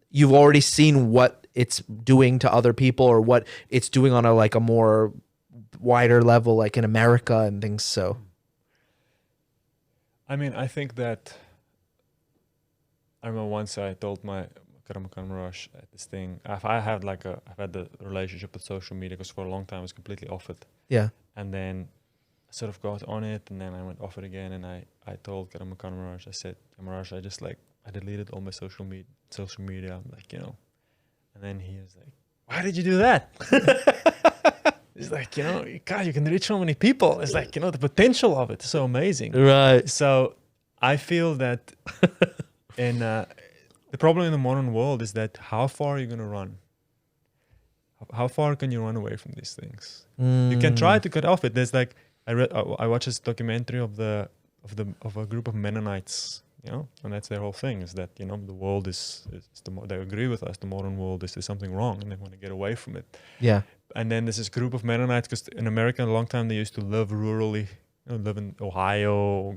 you've already seen what it's doing to other people, or what it's doing on a more wider level, like in America and things. So, I mean, I think that I remember once I told my Maharaj at this thing. I've had the relationship with social media because for a long time I was completely off it. Yeah. And then I sort of got on it, and then I went off it again. And I told Maharaj, I said, Maharaj, I deleted all my social media. I'm like, and then he was like, why did you do that? It's like, God, you can reach so many people. It's like, the potential of it is so amazing. Right. So I feel that the problem in the modern world is that how far are you going to run? How far can you run away from these things? You can try to cut off it. There's like, I watched this documentary of a group of Mennonites, and that's their whole thing, is that, the world is they agree with us, the modern world is there's something wrong, and they want to get away from it. Yeah. And then there's this group of Mennonites, because in America, a long time they used to live rurally, live in Ohio,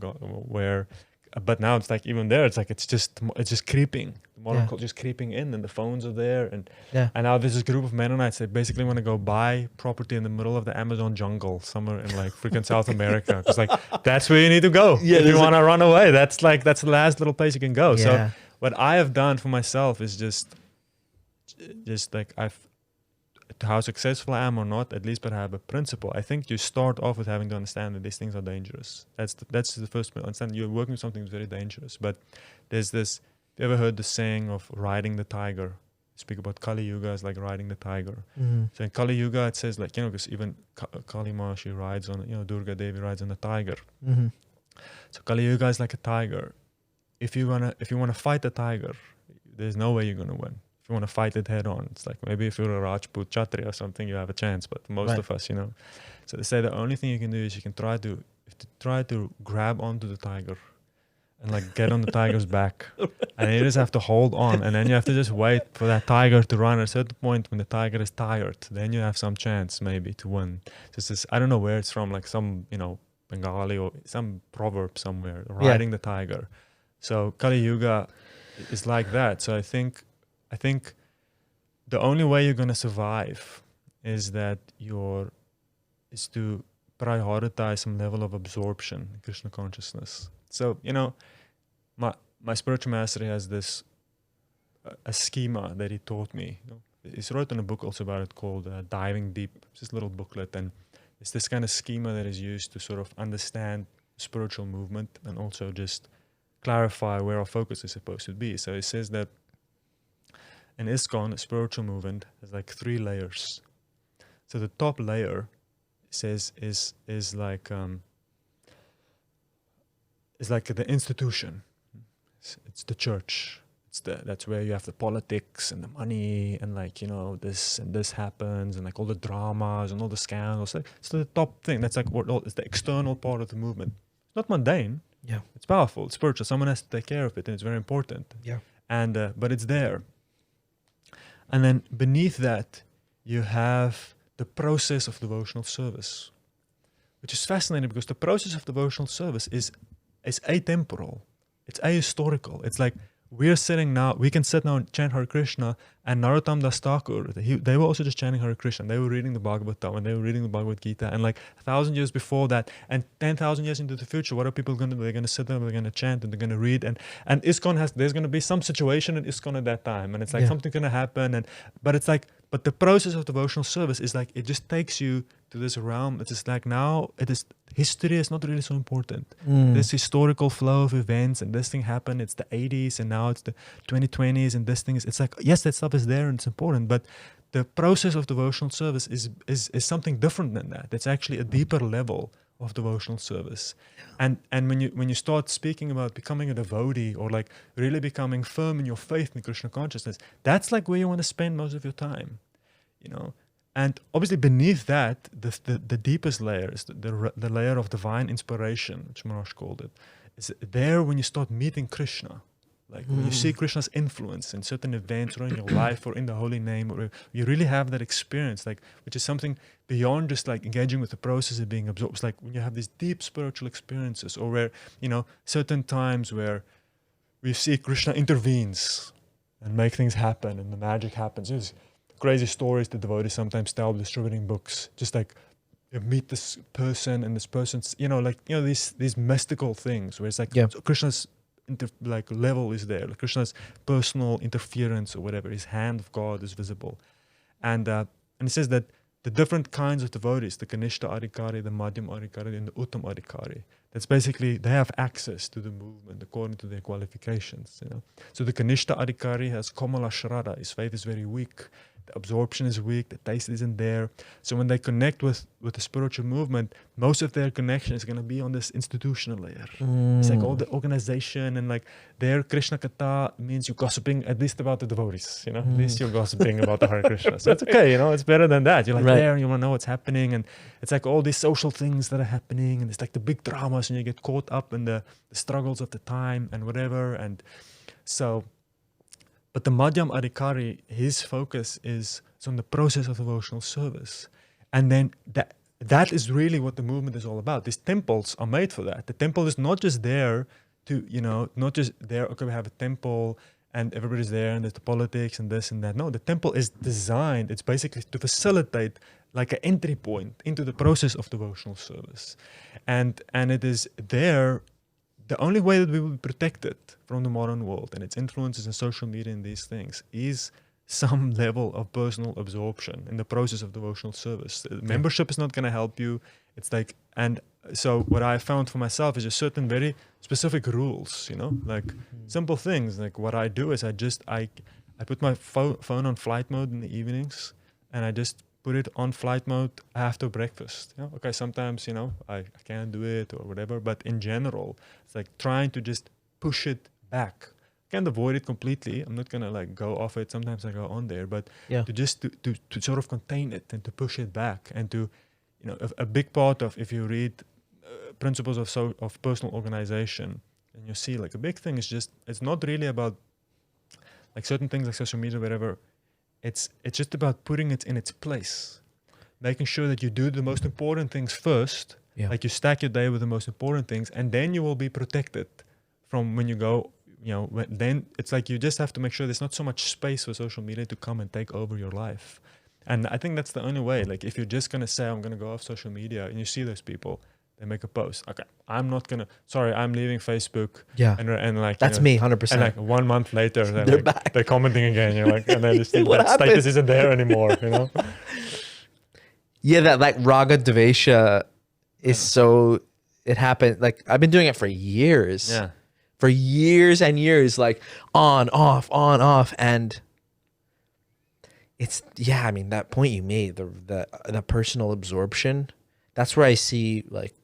but now it's like even there, it's like it's just creeping. The modern culture just creeping in, and the phones are there, and now there's this group of Mennonites that basically want to go buy property in the middle of the Amazon jungle somewhere in like freaking South America, because like that's where you need to go if you want to run away. That's the last little place you can go. Yeah. So what I have done for myself is just like how successful I am or not, at least, but I have a principle. I think you start off with having to understand that these things are dangerous. That's the first point. Understand you're working with something that's very dangerous. But there's this. Have you ever heard the saying of riding the tiger? Speak about Kali Yuga as like riding the tiger. Mm-hmm. So in Kali Yuga, it says like, because even Kali Ma, she rides on, Durga Devi rides on a tiger. Mm-hmm. So Kali Yuga is like a tiger. If you wanna fight a tiger, there's no way you're gonna win. If you want to fight it head on, it's like maybe if you're a Rajput Kshatriya or something, you have a chance. But most of us, So they say the only thing you can do is you can try to grab onto the tiger and like get on the tiger's back, and you just have to hold on, and then you have to just wait for that tiger to run. At a certain point, when the tiger is tired, then you have some chance maybe to win. Just this, I don't know where it's from, like some Bengali or some proverb somewhere, riding the tiger. So Kali Yuga is like that. So I think the only way you're gonna survive is to prioritize some level of absorption in Krishna consciousness. So my spiritual master has this a schema that he taught me. He's wrote in a book also about it called Diving Deep. It's this little booklet, and it's this kind of schema that is used to sort of understand spiritual movement and also just clarify where our focus is supposed to be. So he says that in ISKCON, a spiritual movement has like 3 layers. So the top layer says is like the institution. It's the church. That's where you have the politics and the money and like this and this happens and like all the dramas and all the scandals. It's the top thing. That's like it's the external part of the movement. It's not mundane. Yeah, it's powerful. It's spiritual. Someone has to take care of it, and it's very important. Yeah, and but it's there. And then beneath that, you have the process of devotional service, which is fascinating because the process of devotional service is atemporal. It's ahistorical. It's like we can sit now and chant Hare Krishna, and Narottam Das Thakur, they were also just chanting Hare Krishna. They were reading the Bhagavatam, and they were reading the Bhagavad Gita, and like 1,000 years before that, and 10,000 years into the future, what are people going to do? They're going to sit there, they're going to chant, and they're going to read, and ISKCON there's going to be some situation in ISKCON at that time, and it's like something going to happen, but the process of devotional service is like, it just takes you to this realm. It's just like now, history is not really so important. This historical flow of events, and this thing happened, it's the 80s, and now it's the 2020s, and this thing it's like, yes, that stuff stuff is there and it's important, but the process of devotional service is something different than that. It's actually a deeper level of devotional service. And when you start speaking about becoming a devotee, or like really becoming firm in your faith in Krishna consciousness, that's like where you want to spend most of your time, you know. And obviously beneath that, the deepest layer is the layer of divine inspiration, which Maharaj called it. It's there when you start meeting Krishna. Like when you see Krishna's influence in certain events or in your life or in the holy name, or you really have that experience, like, which is something beyond just like engaging with the process of being absorbed. It's like when you have these deep spiritual experiences, or where, you know, certain times where we see Krishna intervenes and make things happen and the magic happens. There's crazy stories that devotees sometimes tell distributing books, just like you meet this person and this person's, you know, like, you know, these mystical things where it's like Krishna's level is there, like Krishna's personal interference or whatever, his hand of God is visible. And it says that the different kinds of devotees, the Kanishta Adhikari, the Madhyam Adhikari, and the Uttam Adhikari, that's basically, they have access to the movement according to their qualifications, you know. So the Kanishta Adhikari has Kamala Shraddha, his faith is very weak, the absorption is weak, the taste isn't there. So when they connect with the spiritual movement, most of their connection is going to be on this institutional layer. It's like all the organization, and like their Krishna Katha means you're gossiping at least about the devotees, you know, at least you're gossiping about the Hare Krishna. So it's okay, you know, it's better than that. You're like there and you want to know what's happening, and it's like all these social things that are happening, and it's like the big dramas, and you get caught up in the struggles of the time and whatever. And so, but the Madhyam Adhikari, his focus is on the process of devotional service. And then that is really what the movement is all about. These temples are made for that. The temple is not just there to, you know, not just there, okay, we have a temple and everybody's there and there's the politics and this and that. No, the temple is designed, it's basically to facilitate like an entry point into the process of devotional service. And it is there. The only way that we will be protected from the modern world and its influences in social media and these things is some level of personal absorption in the process of devotional service. Membership is not going to help you. It's like, and so what I found for myself is just certain very specific rules, you know, like simple things. Like what I do is I put my phone on flight mode in the evenings, and I just put it on flight mode after breakfast. You know? Okay, sometimes, you know, I can't do it or whatever, but in general, it's like trying to just push it back. Can't avoid it completely. I'm not gonna like go off it. Sometimes I go on there, but to just to sort of contain it and to push it back, and to, you know, a big part of, if you read principles of personal organization, and you see like a big thing is just, it's not really about like certain things like social media or whatever. It's just about putting it in its place, making sure that you do the most important things first, like you stack your day with the most important things, and then you will be protected from when you go, you know, then it's like you just have to make sure there's not so much space for social media to come and take over your life. And I think that's the only way. Like if you're just going to say, I'm going to go off social media, and you see those people, they make a post. Okay, I'm not going to, sorry, I'm leaving Facebook. Yeah. And like, that's me, 100%. And like 1 month later, they're like, back. They're commenting again. You're like, and then just that status isn't there anymore, you know? Yeah, that like Raga Devesha is so, it happened, like I've been doing it for years. Yeah. For years and years, like on, off. And it's, I mean, that point you made, the personal absorption, that's where I see like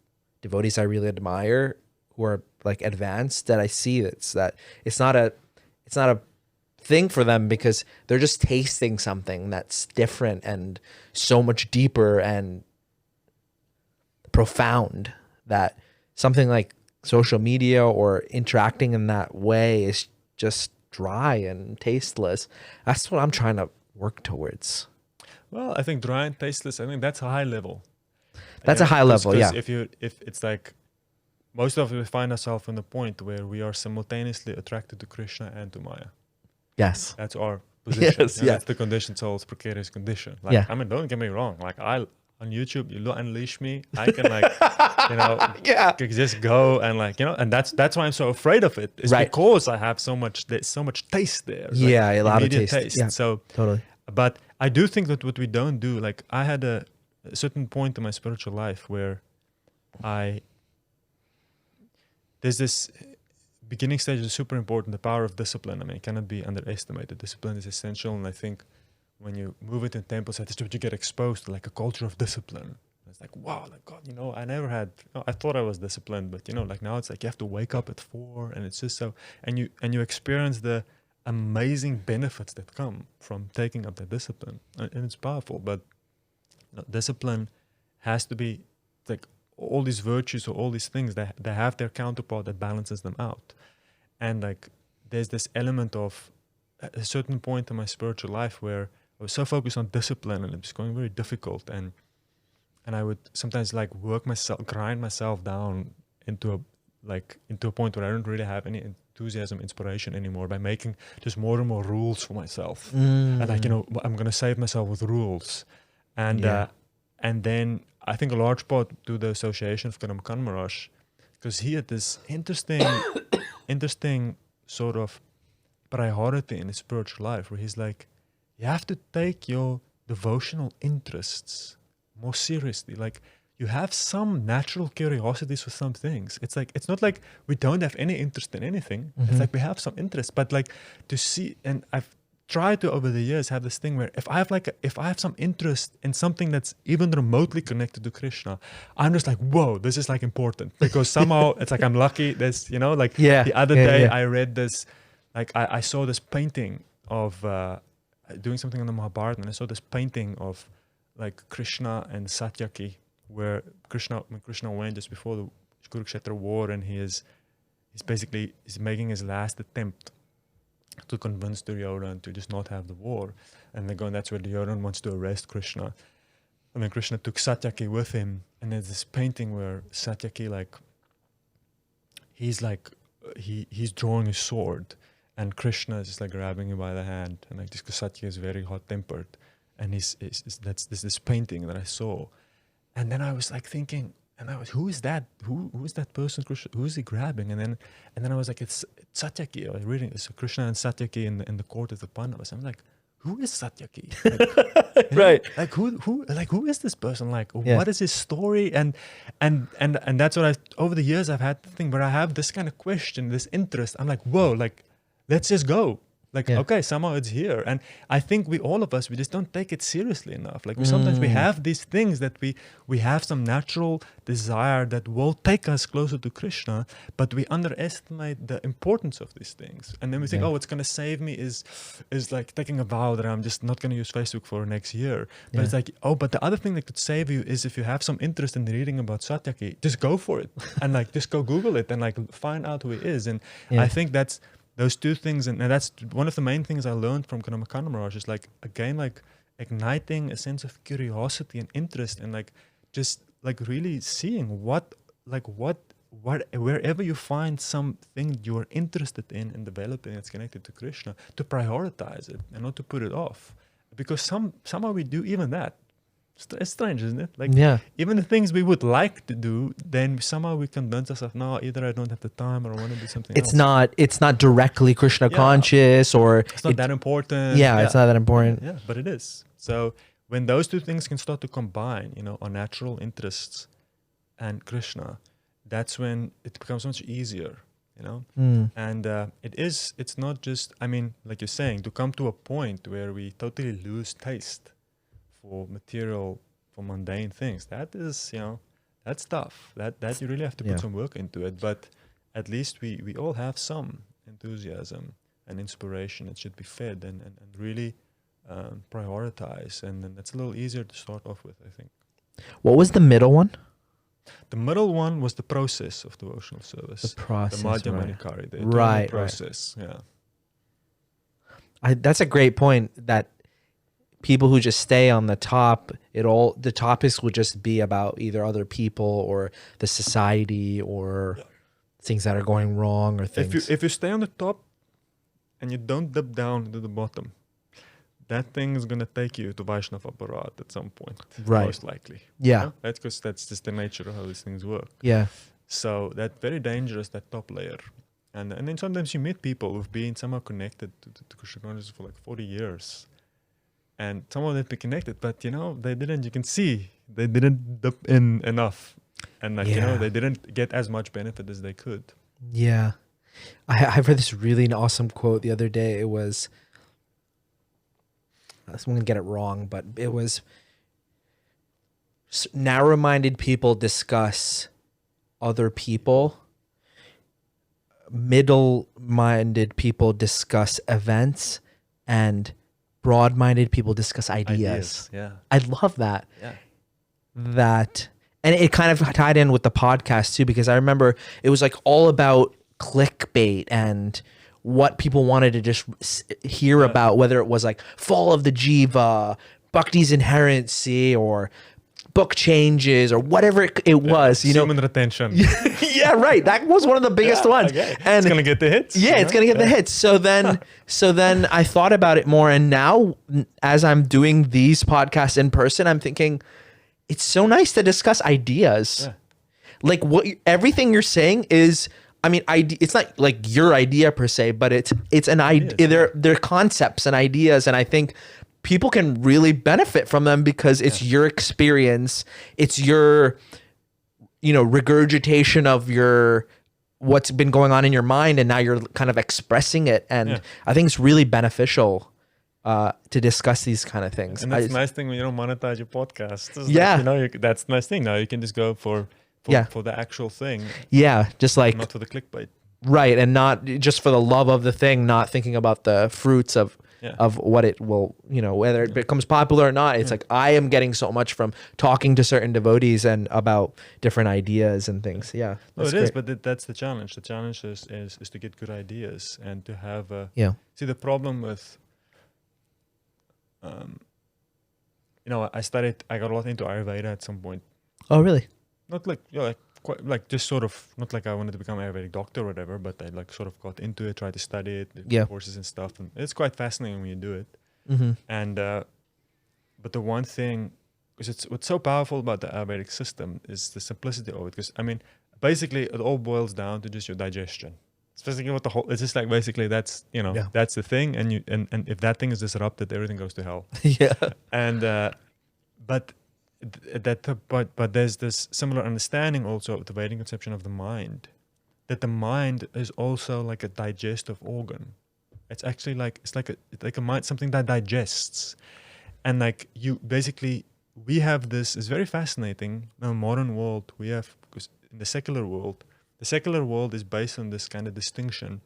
devotees I really admire who are like advanced, that I see that it's not a thing for them, because they're just tasting something that's different and so much deeper and profound, that something like social media or interacting in that way is just dry and tasteless. That's what I'm trying to work towards. Well, I think dry and tasteless, I think that's a high level. That's a high level, yeah. If it's like, most of us we find ourselves in the point where we are simultaneously attracted to Krishna and to Maya. Yes. That's our position. Yes, That's the condition, soul's precarious condition. Like, I mean, don't get me wrong. Like on YouTube, you unleash me, I can like, you know, just go and like, you know, and that's why I'm so afraid of it. It's because I have there's so much taste there. Yeah, like, a lot of taste. Yeah, so totally. But I do think that what we don't do, like I had a certain point in my spiritual life where there's this beginning stages is super important. The power of discipline, I mean, it cannot be underestimated. Discipline is essential, and I think when you move it in temples, that's what you get exposed to, like a culture of discipline. It's like, wow, like God, I never had, I thought I was disciplined, but like now it's like you have to wake up at 4, and it's just so, and you experience the amazing benefits that come from taking up that discipline, and it's powerful. But discipline has to be like all these virtues or all these things that they have their counterpart that balances them out. And like there's this element of a certain point in my spiritual life where I was so focused on discipline, and it was going very difficult, and I would sometimes like grind myself down into a point where I don't really have any enthusiasm, inspiration anymore, by making just more and more rules for myself. And like, I'm going to save myself with rules. And then I think a large part to the association of Gatha Maharaj, because he had this interesting sort of priority in his spiritual life, where he's like, you have to take your devotional interests more seriously. Like, you have some natural curiosities for some things. It's like, it's not like we don't have any interest in anything. It's like we have some interest, but like to see, and I've tried to over the years have this thing where if I have some interest in something that's even remotely connected to Krishna, I'm just like, whoa, this is like important, because somehow it's like I'm lucky. There's, the other day I read this, like I saw this painting of doing something on the Mahabharata, and I saw this painting of like Krishna and Satyaki, where when Krishna went just before the Kurukshetra war, and he's making his last attempt to convince Duryodhana to just not have the war. And that's where Duryodhana wants to arrest Krishna. And then Krishna took Satyaki with him, and there's this painting where Satyaki, like, he's drawing his sword, and Krishna is just like grabbing him by the hand, and like this, because Satyaki is very hot-tempered, and that's this painting that I saw. And then I was like thinking, who is that? Who is that person? Krishna, who is he grabbing? And then I was like, it's Satyaki. I was reading it's Krishna and Satyaki in the court of the Pandavas. I'm like, who is Satyaki? Like, right? Like who is this person? Like, what is his story? And that's what over the years I've had the thing where I have this kind of question, this interest. I'm like, whoa, like let's just go. Like, okay, somehow it's here. And I think all of us, we just don't take it seriously enough. Like sometimes we have these things that we have some natural desire that will take us closer to Krishna, but we underestimate the importance of these things. And then we think, what's going to save me is like taking a vow that I'm just not going to use Facebook for next year. But it's like, but the other thing that could save you is if you have some interest in reading about Satyaki, just go for it. And like, just go Google it and like find out who he is. And I think that's, those two things, and that's one of the main things I learned from Gatha Maharaj, is like, again, like igniting a sense of curiosity and interest, and like just like really seeing wherever you find something you're interested in developing that's connected to Krishna, to prioritize it and not to put it off, because somehow we do even that. It's strange, isn't it? Like, even the things we would like to do, then somehow we convince ourselves, no, either I don't have the time or I want to do something else. It's not directly Krishna conscious, or it's not that important. It's not that important. Yeah, but it is. So when those two things can start to combine, our natural interests and Krishna, that's when it becomes much easier, And it's not just, I mean, like you're saying, to come to a point where we totally lose taste for material, for mundane things. That is, that's tough. That you really have to put some work into it. But at least we all have some enthusiasm and inspiration that should be fed and really prioritize. And then that's a little easier to start off with, I think. What was the middle one? The middle one was the process of devotional service. The process, the Madhya right. Manikari, The process. Right. Yeah. That's a great point, that people who just stay on the top, the topics would just be about either other people or the society or things that are going wrong or things. If you stay on the top and you don't dip down to the bottom, that thing is going to take you to Vaishnava Parat at some point, most likely. Yeah. That's because that's just the nature of how these things work. Yeah. So that's very dangerous, that top layer. And then sometimes you meet people who've been somehow connected to Krishna consciousness for like 40 years. And some of them be connected, but they didn't. You can see they didn't dip in enough, and they didn't get as much benefit as they could. Yeah, I've read this really awesome quote the other day. It was, I'm going to get it wrong, but it was, narrow-minded people discuss other people. Middle-minded people discuss events, and broad-minded people discuss ideas. Yeah. I love that. Yeah. That, and it kind of tied in with the podcast too, because I remember it was like all about clickbait and what people wanted to just hear about, whether it was like fall of the Jiva, Bhakti's inherency, or book changes, or whatever it was, you know. Human retention. Yeah, right. That was one of the biggest ones. Okay. And it's gonna get the hits. yeah, it's gonna get the hits. So then I thought about it more, and now as I'm doing these podcasts in person, I'm thinking it's so nice to discuss ideas. Yeah. Like everything you're saying is, I mean, it's not like your idea per se, but it's an idea. They're concepts and ideas, and I think people can really benefit from them because it's your experience, it's your, you know, regurgitation of your what's been going on in your mind, and now you're kind of expressing it, and I think it's really beneficial to discuss these kind of things. And that's the nice thing when you don't monetize your podcast. Yeah, you know, that's the nice thing. Now you can just go for the actual thing. Yeah, just like not for the clickbait. Right, and not just for the love of the thing, not thinking about the fruits of what it will, you know, whether it becomes popular or not. It's like I am getting so much from talking to certain devotees and about different ideas and things. Yeah, no, it is, but that's the challenge. The challenge is to get good ideas and to have See, the problem with you know, I got a lot into Ayurveda at some point. Oh, really? Not like, you know, like quite, like just sort of, not like I wanted to become an Ayurvedic doctor or whatever, but I like sort of got into it, tried to study it, did courses and stuff, and it's quite fascinating when you do it. Mm-hmm. And but the one thing, because what's so powerful about the Ayurvedic system is the simplicity of it. Because I mean, basically, it all boils down to just your digestion. It's basically what it's just like basically that's, you know, that's the thing, and if that thing is disrupted, everything goes to hell. Yeah. And but there's this similar understanding also of the Vedic conception of the mind, that the mind is also like a digestive organ. It's actually like it's like a mind, something that digests, and like you basically we have this. It's very fascinating. In the modern world, we have, because in the secular world is based on this kind of distinction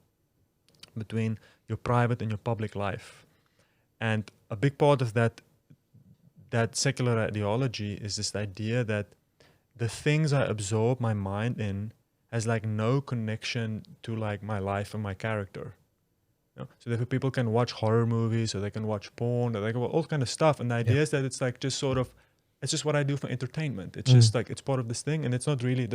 between your private and your public life, and a big part of that secular ideology is this idea that the things I absorb my mind in has like no connection to like my life and my character. You know? So that people can watch horror movies, or they can watch porn, or they can watch all kind of stuff. And the idea is that it's like just sort of, it's just what I do for entertainment. It's just like, it's part of this thing, and it's not really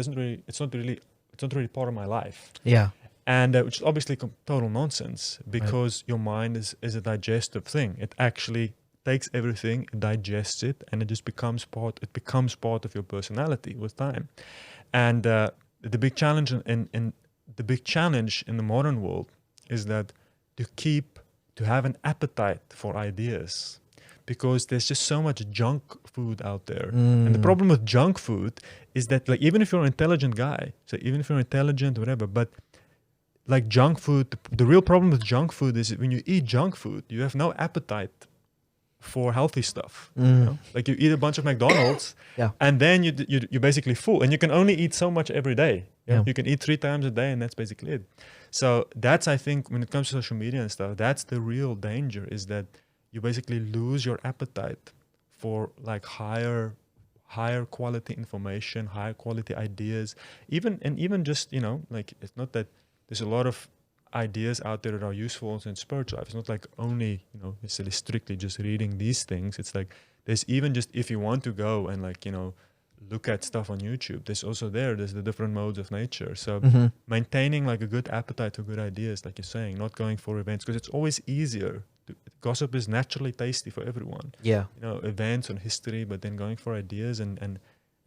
part of my life. Yeah. And which is obviously total nonsense, because your mind is a digestive thing. It actually takes everything, digests it, and it just becomes part of your personality with time. And the big challenge in the modern world is that to have an appetite for ideas, because there's just so much junk food out there. And the problem with junk food is that, like, even if you're an intelligent guy, so even if you're intelligent, whatever, but like junk food, the real problem with junk food is that when you eat junk food, you have no appetite for healthy stuff. You know? Like you eat a bunch of McDonald's and then you're basically full, and you can only eat so much every day. You can eat 3 times a day, and that's basically it. So that's, I think, when it comes to social media and stuff, that's the real danger, is that you basically lose your appetite for like higher quality information, higher quality ideas, even just, you know, like, it's not that there's a lot of ideas out there that are useful also in spiritual life. It's not like only, you know, necessarily strictly just reading these things. It's like there's even just, if you want to go and, like, you know, look at stuff on YouTube, there's the different modes of nature. So maintaining like a good appetite for good ideas, like you're saying, not going for events, because it's always easier. Gossip is naturally tasty for everyone. Yeah, you know, events and history, but then going for ideas and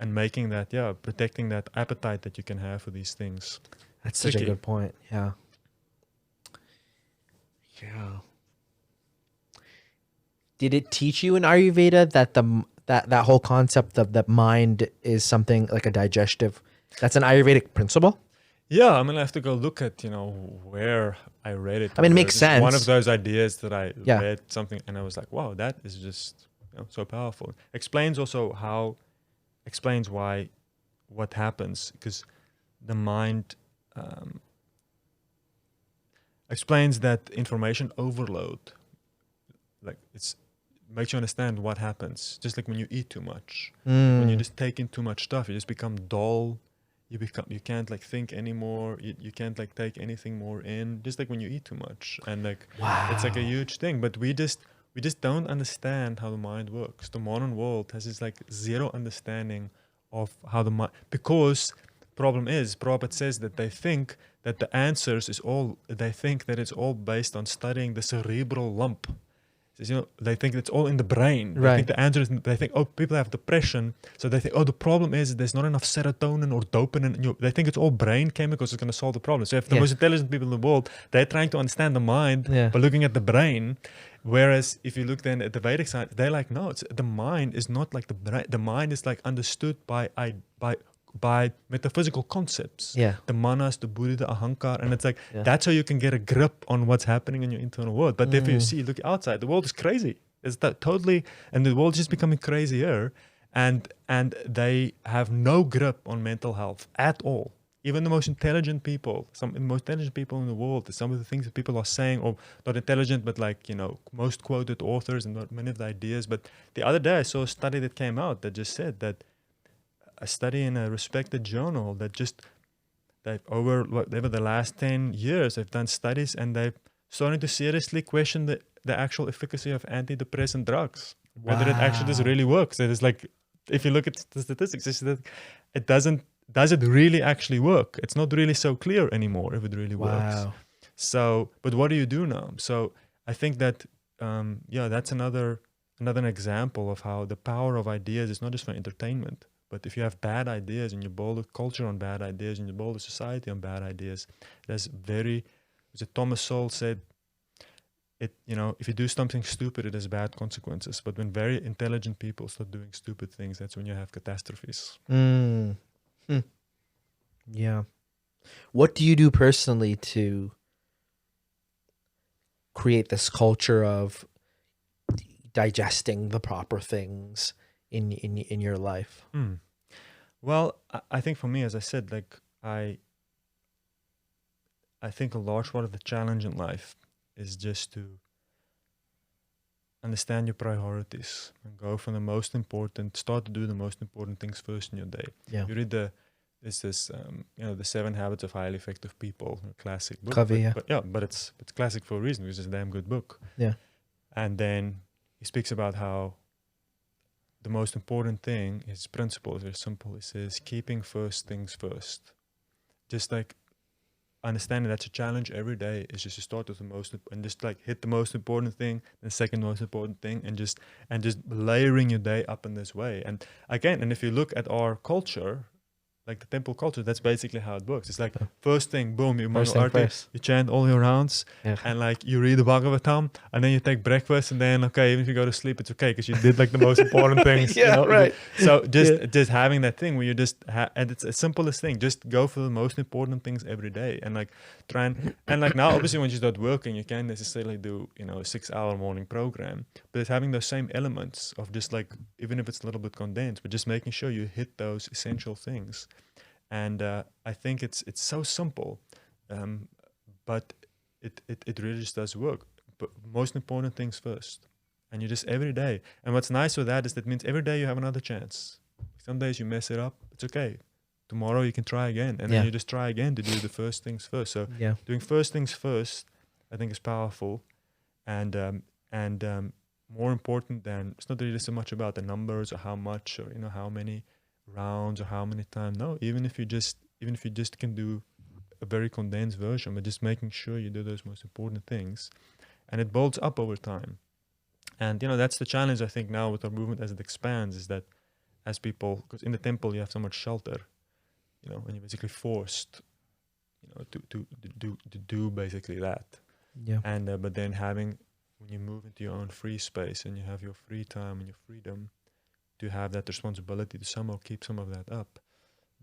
making that, protecting that appetite that you can have for these things. That's such a good point. Yeah. Yeah. Did it teach you in Ayurveda that that whole concept of the mind is something like a digestive? That's an Ayurvedic principle? Yeah, I mean, I have to go look at, where I read it. I mean, it or makes just one sense. of those ideas that I Yeah. read something and I was like, wow, that is just so powerful. Explains why what happens, because the mind explains that information overload, like it's makes you understand what happens. Just like when you eat too much, when you just take in too much stuff, you just become dull. You can't like think anymore. You can't like take anything more in. Just like when you eat too much, and like it's like a huge thing. But we just don't understand how the mind works. The modern world has this like zero understanding of how the mind, because problem is Prabhupada says that they think that the answers is all, they think that it's all based on studying the cerebral lump. Says, they think it's all in the brain. They Right. think the answer is, they think, oh, people have depression. So they think, oh, the problem is there's not enough serotonin or dopamine. They think it's all brain chemicals is going to solve the problem. So if the most intelligent people in the world, they're trying to understand the mind by looking at the brain. Whereas if you look then at the Vedic side, they're like, no, the mind is not like the brain. The mind is like understood by metaphysical concepts. Yeah. The manas, the buddhi, the ahankar, and it's like that's how you can get a grip on what's happening in your internal world. But if you see, look outside, the world is crazy. It's totally, and the world is just becoming crazier, and they have no grip on mental health at all. Even the most intelligent people, some of the most intelligent people in the world, some of the things that people are saying, or not intelligent, but like, most quoted authors and not many of the ideas. But the other day I saw a study that came out that just said that a study in a respected journal that over the last 10 years, they've done studies and they've starting to seriously question the actual efficacy of antidepressant drugs. Whether it actually just really works. It is like, if you look at the statistics, it's that it doesn't, does it really actually work? It's not really so clear anymore if it really works. So, but what do you do now? So I think that, that's another example of how the power of ideas is not just for entertainment. But if you have bad ideas and you build a culture on bad ideas and you build a society on bad ideas, as Thomas Sowell said, if you do something stupid, it has bad consequences. But when very intelligent people start doing stupid things, that's when you have catastrophes. Yeah. What do you do personally to create this culture of digesting the proper things in your life? Well, I think for me, as I said, like I think a large part of the challenge in life is just to understand your priorities and go from start to do the most important things first in your day. Yeah. You read the 7 Habits of Highly Effective People, a classic book. Covey, but it's classic for a reason, because it's a damn good book. Yeah. And then he speaks about how the most important thing, his principle is very simple. He says, keeping first things first. Just like understanding that's a challenge every day, is just to start with the most, and just like hit the most important thing, the second most important thing, and just layering your day up in this way. And again, and if you look at our culture, like the temple culture, that's basically how it works. It's like first thing, boom, you you chant all your rounds, and like you read the Bhagavatam, and then you take breakfast, and then even if you go to sleep, it's okay because you did like the most important things. Right. So just having that thing where you just and it's the simplest thing. Just go for the most important things every day, and like try and like now, obviously, when you start working, you can't necessarily do a 6-hour morning program, but it's having those same elements of just like, even if it's a little bit condensed, but just making sure you hit those essential things. And I think it's so simple, but it really just does work. But most important things first, and you just every day. And what's nice with that is that means every day you have another chance. Some days you mess it up, it's okay. Tomorrow you can try again, and then you just try again to do the first things first. So doing first things first, I think, is powerful, and more important than, it's not really so much about the numbers or how much or how many rounds or how many times. No, even if you just can do a very condensed version, but just making sure you do those most important things, and it builds up over time. And that's the challenge, I think, now with our movement as it expands, is that as people, because in the temple you have so much shelter, and you're basically forced to do basically that. And but then when you move into your own free space and you have your free time and your freedom, to have that responsibility to somehow keep some of that up.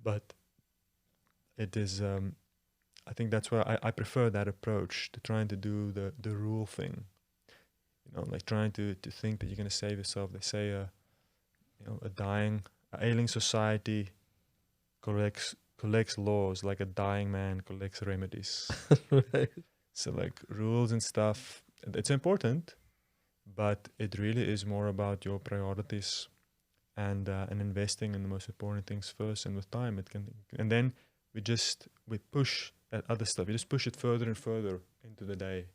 But it is I think that's why I prefer that approach to trying to do the rule thing. Like trying to think that you're going to save yourself. They say, a ailing society collects laws like a dying man collects remedies. Right. So like rules and stuff, it's important, but it really is more about your priorities and investing in the most important things first. And with time, it can, and then we push that other stuff. We just push it further and further into the day,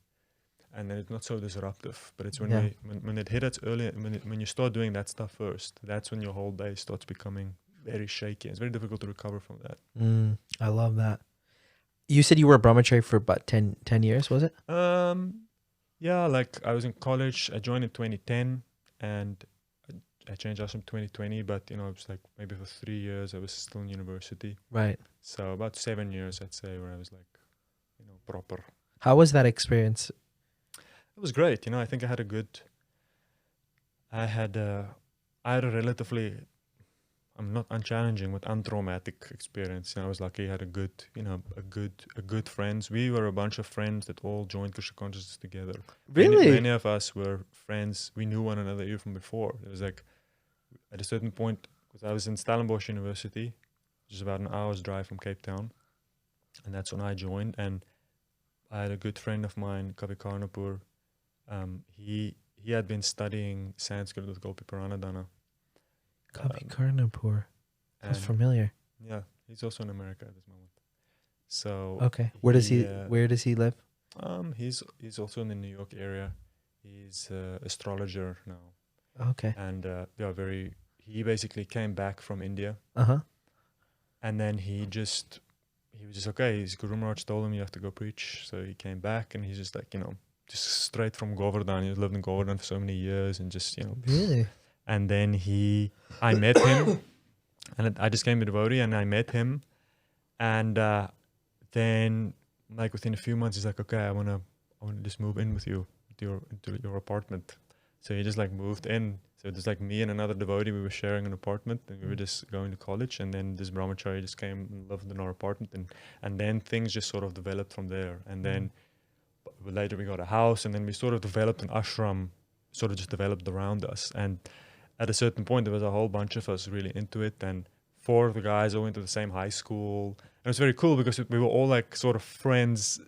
and then it's not so disruptive. But it's when when it hits early, when you start doing that stuff first, that's when your whole day starts becoming very shaky. It's very difficult to recover from that. I love that. You said you were a Brahmachari for about 10 years, was it? Yeah, like I was in college. I joined in 2010, and I changed ashram in 2020. But it was like maybe for 3 years I was still in university. Right. So about 7 years, I'd say, where I was like, proper. How was that experience? It was great. I think I had a relatively, I'm not unchallenging, but untraumatic experience. I was lucky. I had a good friends. We were a bunch of friends that all joined Krishna consciousness together. Really? Many of us were friends. We knew one another even from before. It was like, at a certain point, because I was in Stellenbosch University, which is about an hour's drive from Cape Town, and that's when I joined. And I had a good friend of mine, Kavi Karnapur. He had been studying Sanskrit with Gopi Paranadhana. Kavi Karnapur. Sounds familiar. Yeah, he's also in America at this moment. So okay, where does he live? He's also in the New York area. He's an astrologer now. Okay. And he basically came back from India. And then he was just okay. His Guru Maharaj told him you have to go preach. So he came back, and he's just like, just straight from Govardhan. He lived in Govardhan for so many years, and just Really. And then I met him, and I just came to devotee, and I met him, and then like within a few months, he's like, okay, I wanna just move in with you into your apartment. So he just like moved in. So just like me and another devotee, we were sharing an apartment, and we were just going to college. And then this Brahmachari just came and lived in our apartment, and then things just sort of developed from there. And then later we got a house, and then we sort of developed an ashram, sort of just developed around us. And at a certain point, there was a whole bunch of us really into it, and 4 of the guys all went to the same high school. And it was very cool because we were all like sort of friends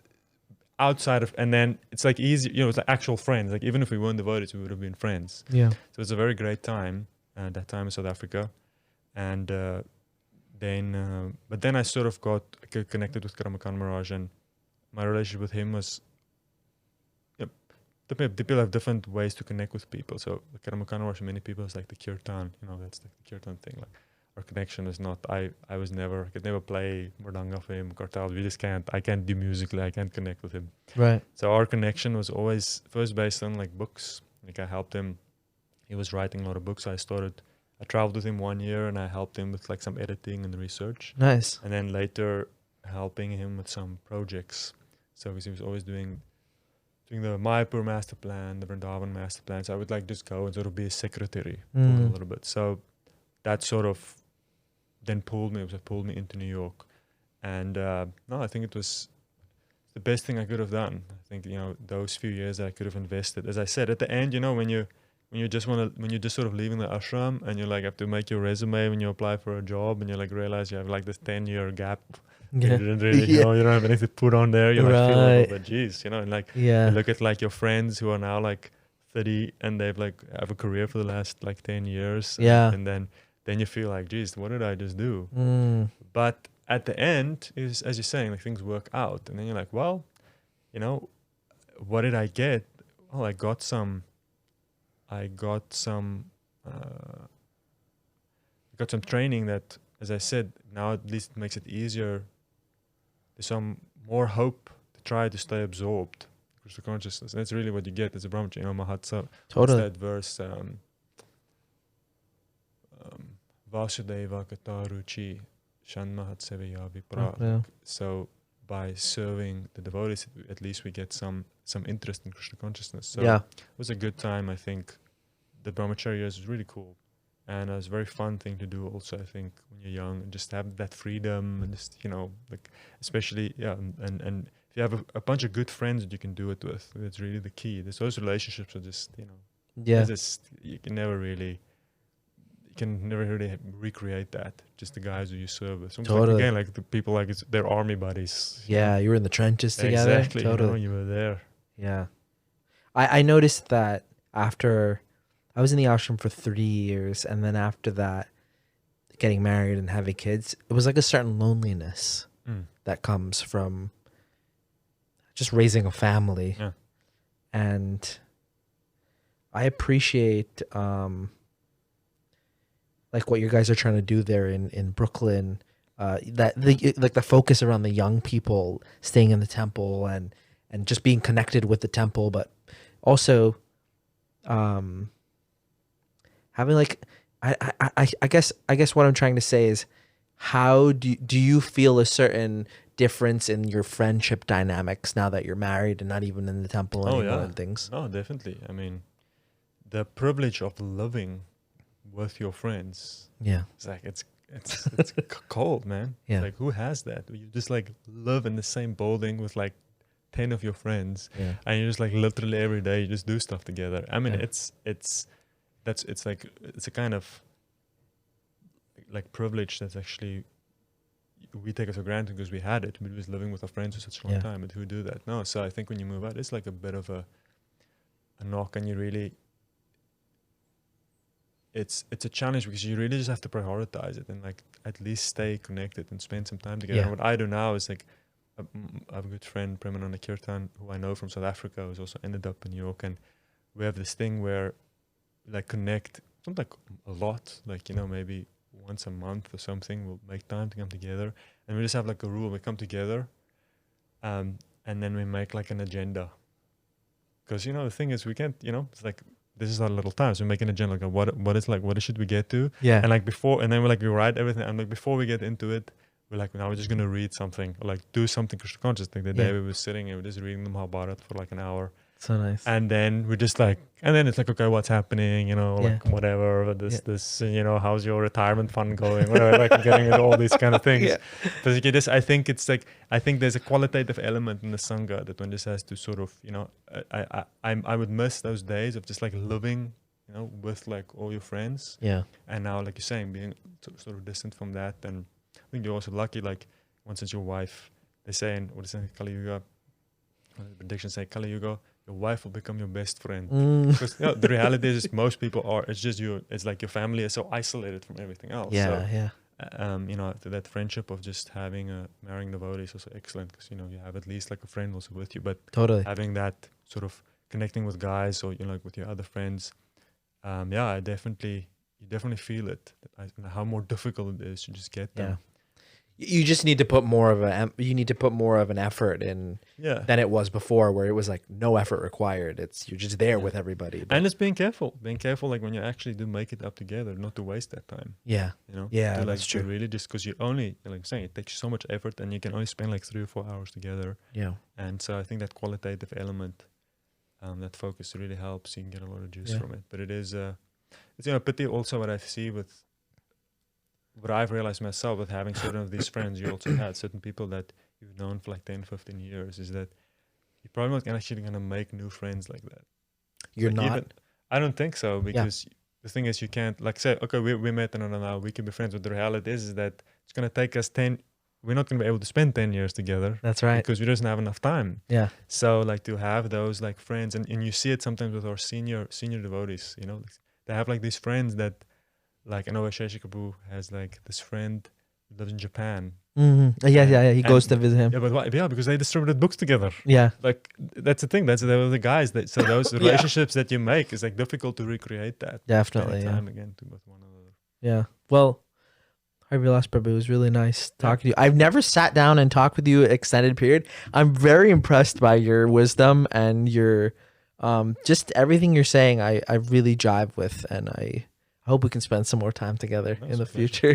outside of, and then it's like easy, it's like actual friends. Like even if we weren't devotees, we would have been friends. Yeah. So it was a very great time, that time in South Africa. And but then I sort of got connected with Krishna Maharaj, and my relationship with him was, people have different ways to connect with people. So the Krishna Maharaj, many people, is like the kirtan, that's like the kirtan thing. Like our connection is not, I could never play mridanga for him, kartal. I can't do musically, I can't connect with him. Right. So our connection was always first based on like books. Like I helped him, he was writing a lot of books. I traveled with him 1 year, and I helped him with like some editing and research. Nice. And then later helping him with some projects. So because he was always doing the Mayapur master plan, the Vrindavan master plan. So I would like just go and sort of be a secretary for a little bit. So that sort of then pulled me into New York. And I think it was the best thing I could have done. I think, those few years that I could have invested. As I said, at the end, when you're just sort of leaving the ashram, and you like have to make your resume when you apply for a job, and you like realize you have like this 10-year gap. Yeah. You didn't really, you don't have anything to put on there. You like feel a little bit, geez, and like you look at like your friends who are now like 30, and they've like have a career for the last like 10 years. And then you feel like, geez, what did I just do? But at the end, is as you're saying, like things work out, and then you're like, well, what did I get? Oh, I got some training that, as I said, now at least makes it easier. There's some more hope to try to stay absorbed in Krishna consciousness. And that's really what you get as a Brahmachari. Mahatsa. Totally. That verse, Vasudeva Kataruchi Shanmahatseveya Vipra. Yeah. So by serving the devotees, at least we get some interest in Krishna consciousness. So Yeah. it was a good time, I think. The Brahmachari years was really cool. And it's a very fun thing to do also, I think, when you're young, and just have that freedom and just, like, especially, and if you have a bunch of good friends that you can do it with, that's really the key. Those relationships are just, Yeah. you can never really recreate that. Just the guys who you serve with. Sometimes Totally. like, again, like the people, like they're army buddies. Yeah, you were in the trenches together. Exactly. Totally. You were there. Yeah. I noticed that after I was in the ashram for 3 years, and then after that, getting married and having kids, it was like a certain loneliness that comes from just raising a family. Yeah. And I appreciate like what you guys are trying to do there in Brooklyn. That the focus around the young people staying in the temple and just being connected with the temple, but also having like I guess what I'm trying to say is, how do you feel a certain difference in your friendship dynamics now that you're married and not even in the temple anymore and things? Oh, definitely. I mean, the privilege of living with your friends. Yeah. It's like it's cold, man. Yeah. It's like, who has that? You just like live in the same building with like 10 of your friends, and you just like literally every day you just do stuff together. I mean, it's a kind of like privilege that's actually we take it for granted because we had it. We was living with our friends for such a long time, but who do that? No. So I think when you move out, it's like a bit of a knock, and you really it's a challenge because you really just have to prioritize it and like at least stay connected and spend some time together. And what I do now is like I have a good friend, Premananda Kirtan, who I know from South Africa, who's also ended up in New York, and we have this thing where we like connect, not like a lot, like maybe once a month or something. We'll make time to come together, and we just have like a rule: we come together, and then we make like an agenda. Because the thing is, we can't, it's like this is our little time, so we make an agenda like what should we get to, and like before, and then we write everything, and like before we get into it, we're like, now we're just gonna read something or like do something Krishna conscious. Like the day we were sitting and we're just reading the Mahabharata for like an hour. So nice. And then we're just like, and then it's like, okay, what's happening? Like whatever, this, how's your retirement fund going? Whatever, like getting into all these kind of things. But I think it's like, I think there's a qualitative element in the Sangha that one just has to sort of, I would miss those days of just like living, with like all your friends. Yeah. And now, like you're saying, being sort of distant from that. And I think you're also lucky, like once it's your wife, they say in, what is it, Kali Yuga, the predictions say Kali Yuga, your wife will become your best friend. Because the reality is most people are, it's just you, it's like your family is so isolated from everything else. That friendship of just marrying devotee is also excellent because, you have at least like a friend also with you. But having that sort of connecting with guys or, like with your other friends, you definitely feel it. How more difficult it is to just get them. You just need to put more of an effort in than it was before, where it was like no effort required. You're just there with everybody. And it's being careful like when you actually do make it up together, not to waste that time. That's true. Really just because you only, like I'm saying, it takes so much effort and you can only spend like 3 or 4 hours together. And so I think that qualitative element, that focus really helps. You can get a lot of juice from it. But it is it's a pity also what I see with what I've realized myself with having certain of these friends. You also had certain people that you've known for like 10, 15 years, is that you're probably not actually going to make new friends like that. You're like not? I don't think so, because the thing is, you can't like say, okay, we met and now we can be friends. But the reality is that it's going to take us 10, we're not going to be able to spend 10 years together. That's right. Because we just don't have enough time. Yeah. So like to have those like friends, and you see it sometimes with our senior devotees, they have like these friends that, like I know Shashi Kapoor has like this friend who lives in Japan. Mm-hmm. Yeah. He goes to visit him. Yeah, but why? Yeah, because they distributed books together. Yeah. Like that's the thing. They were the guys that, so those relationships that you make is like difficult to recreate that. Definitely. Time again to with one another. Yeah. Well, Harivilas Prabhu, it was really nice talking to you. I've never sat down and talked with you extended period. I'm very impressed by your wisdom and your just everything you're saying. I really jive with, and I hope we can spend some more time together in the future.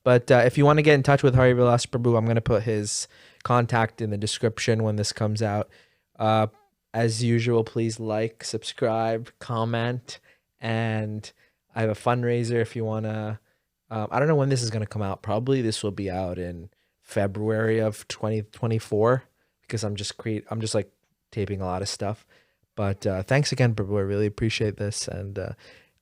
But if you want to get in touch with Harivilas Prabhu, I'm going to put his contact in the description when this comes out. As usual, please like, subscribe, comment, and I have a fundraiser if you want to. I don't know when this is going to come out. Probably this will be out in February of 2024 because I'm just like taping a lot of stuff. But thanks again, Prabhu. I really appreciate this. And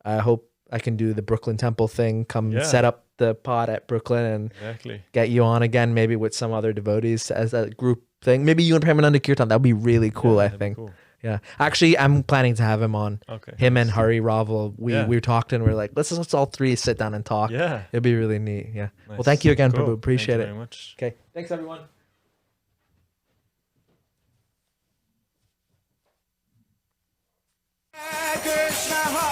I hope I can do the Brooklyn Temple thing. Come set up the pod at Brooklyn and get you on again, maybe with some other devotees as a group thing. Maybe you and Premananda Kirtan. That would be really cool, I think. Cool. Yeah. Actually, I'm planning to have him on. Okay. Him and Hari Raval. We talked and we're like, let's all three sit down and talk. Yeah. It'd be really neat. Yeah. Nice. Well, thank you again, Prabhu. Appreciate it. Thank you very much. Okay. Thanks, everyone. Krishna.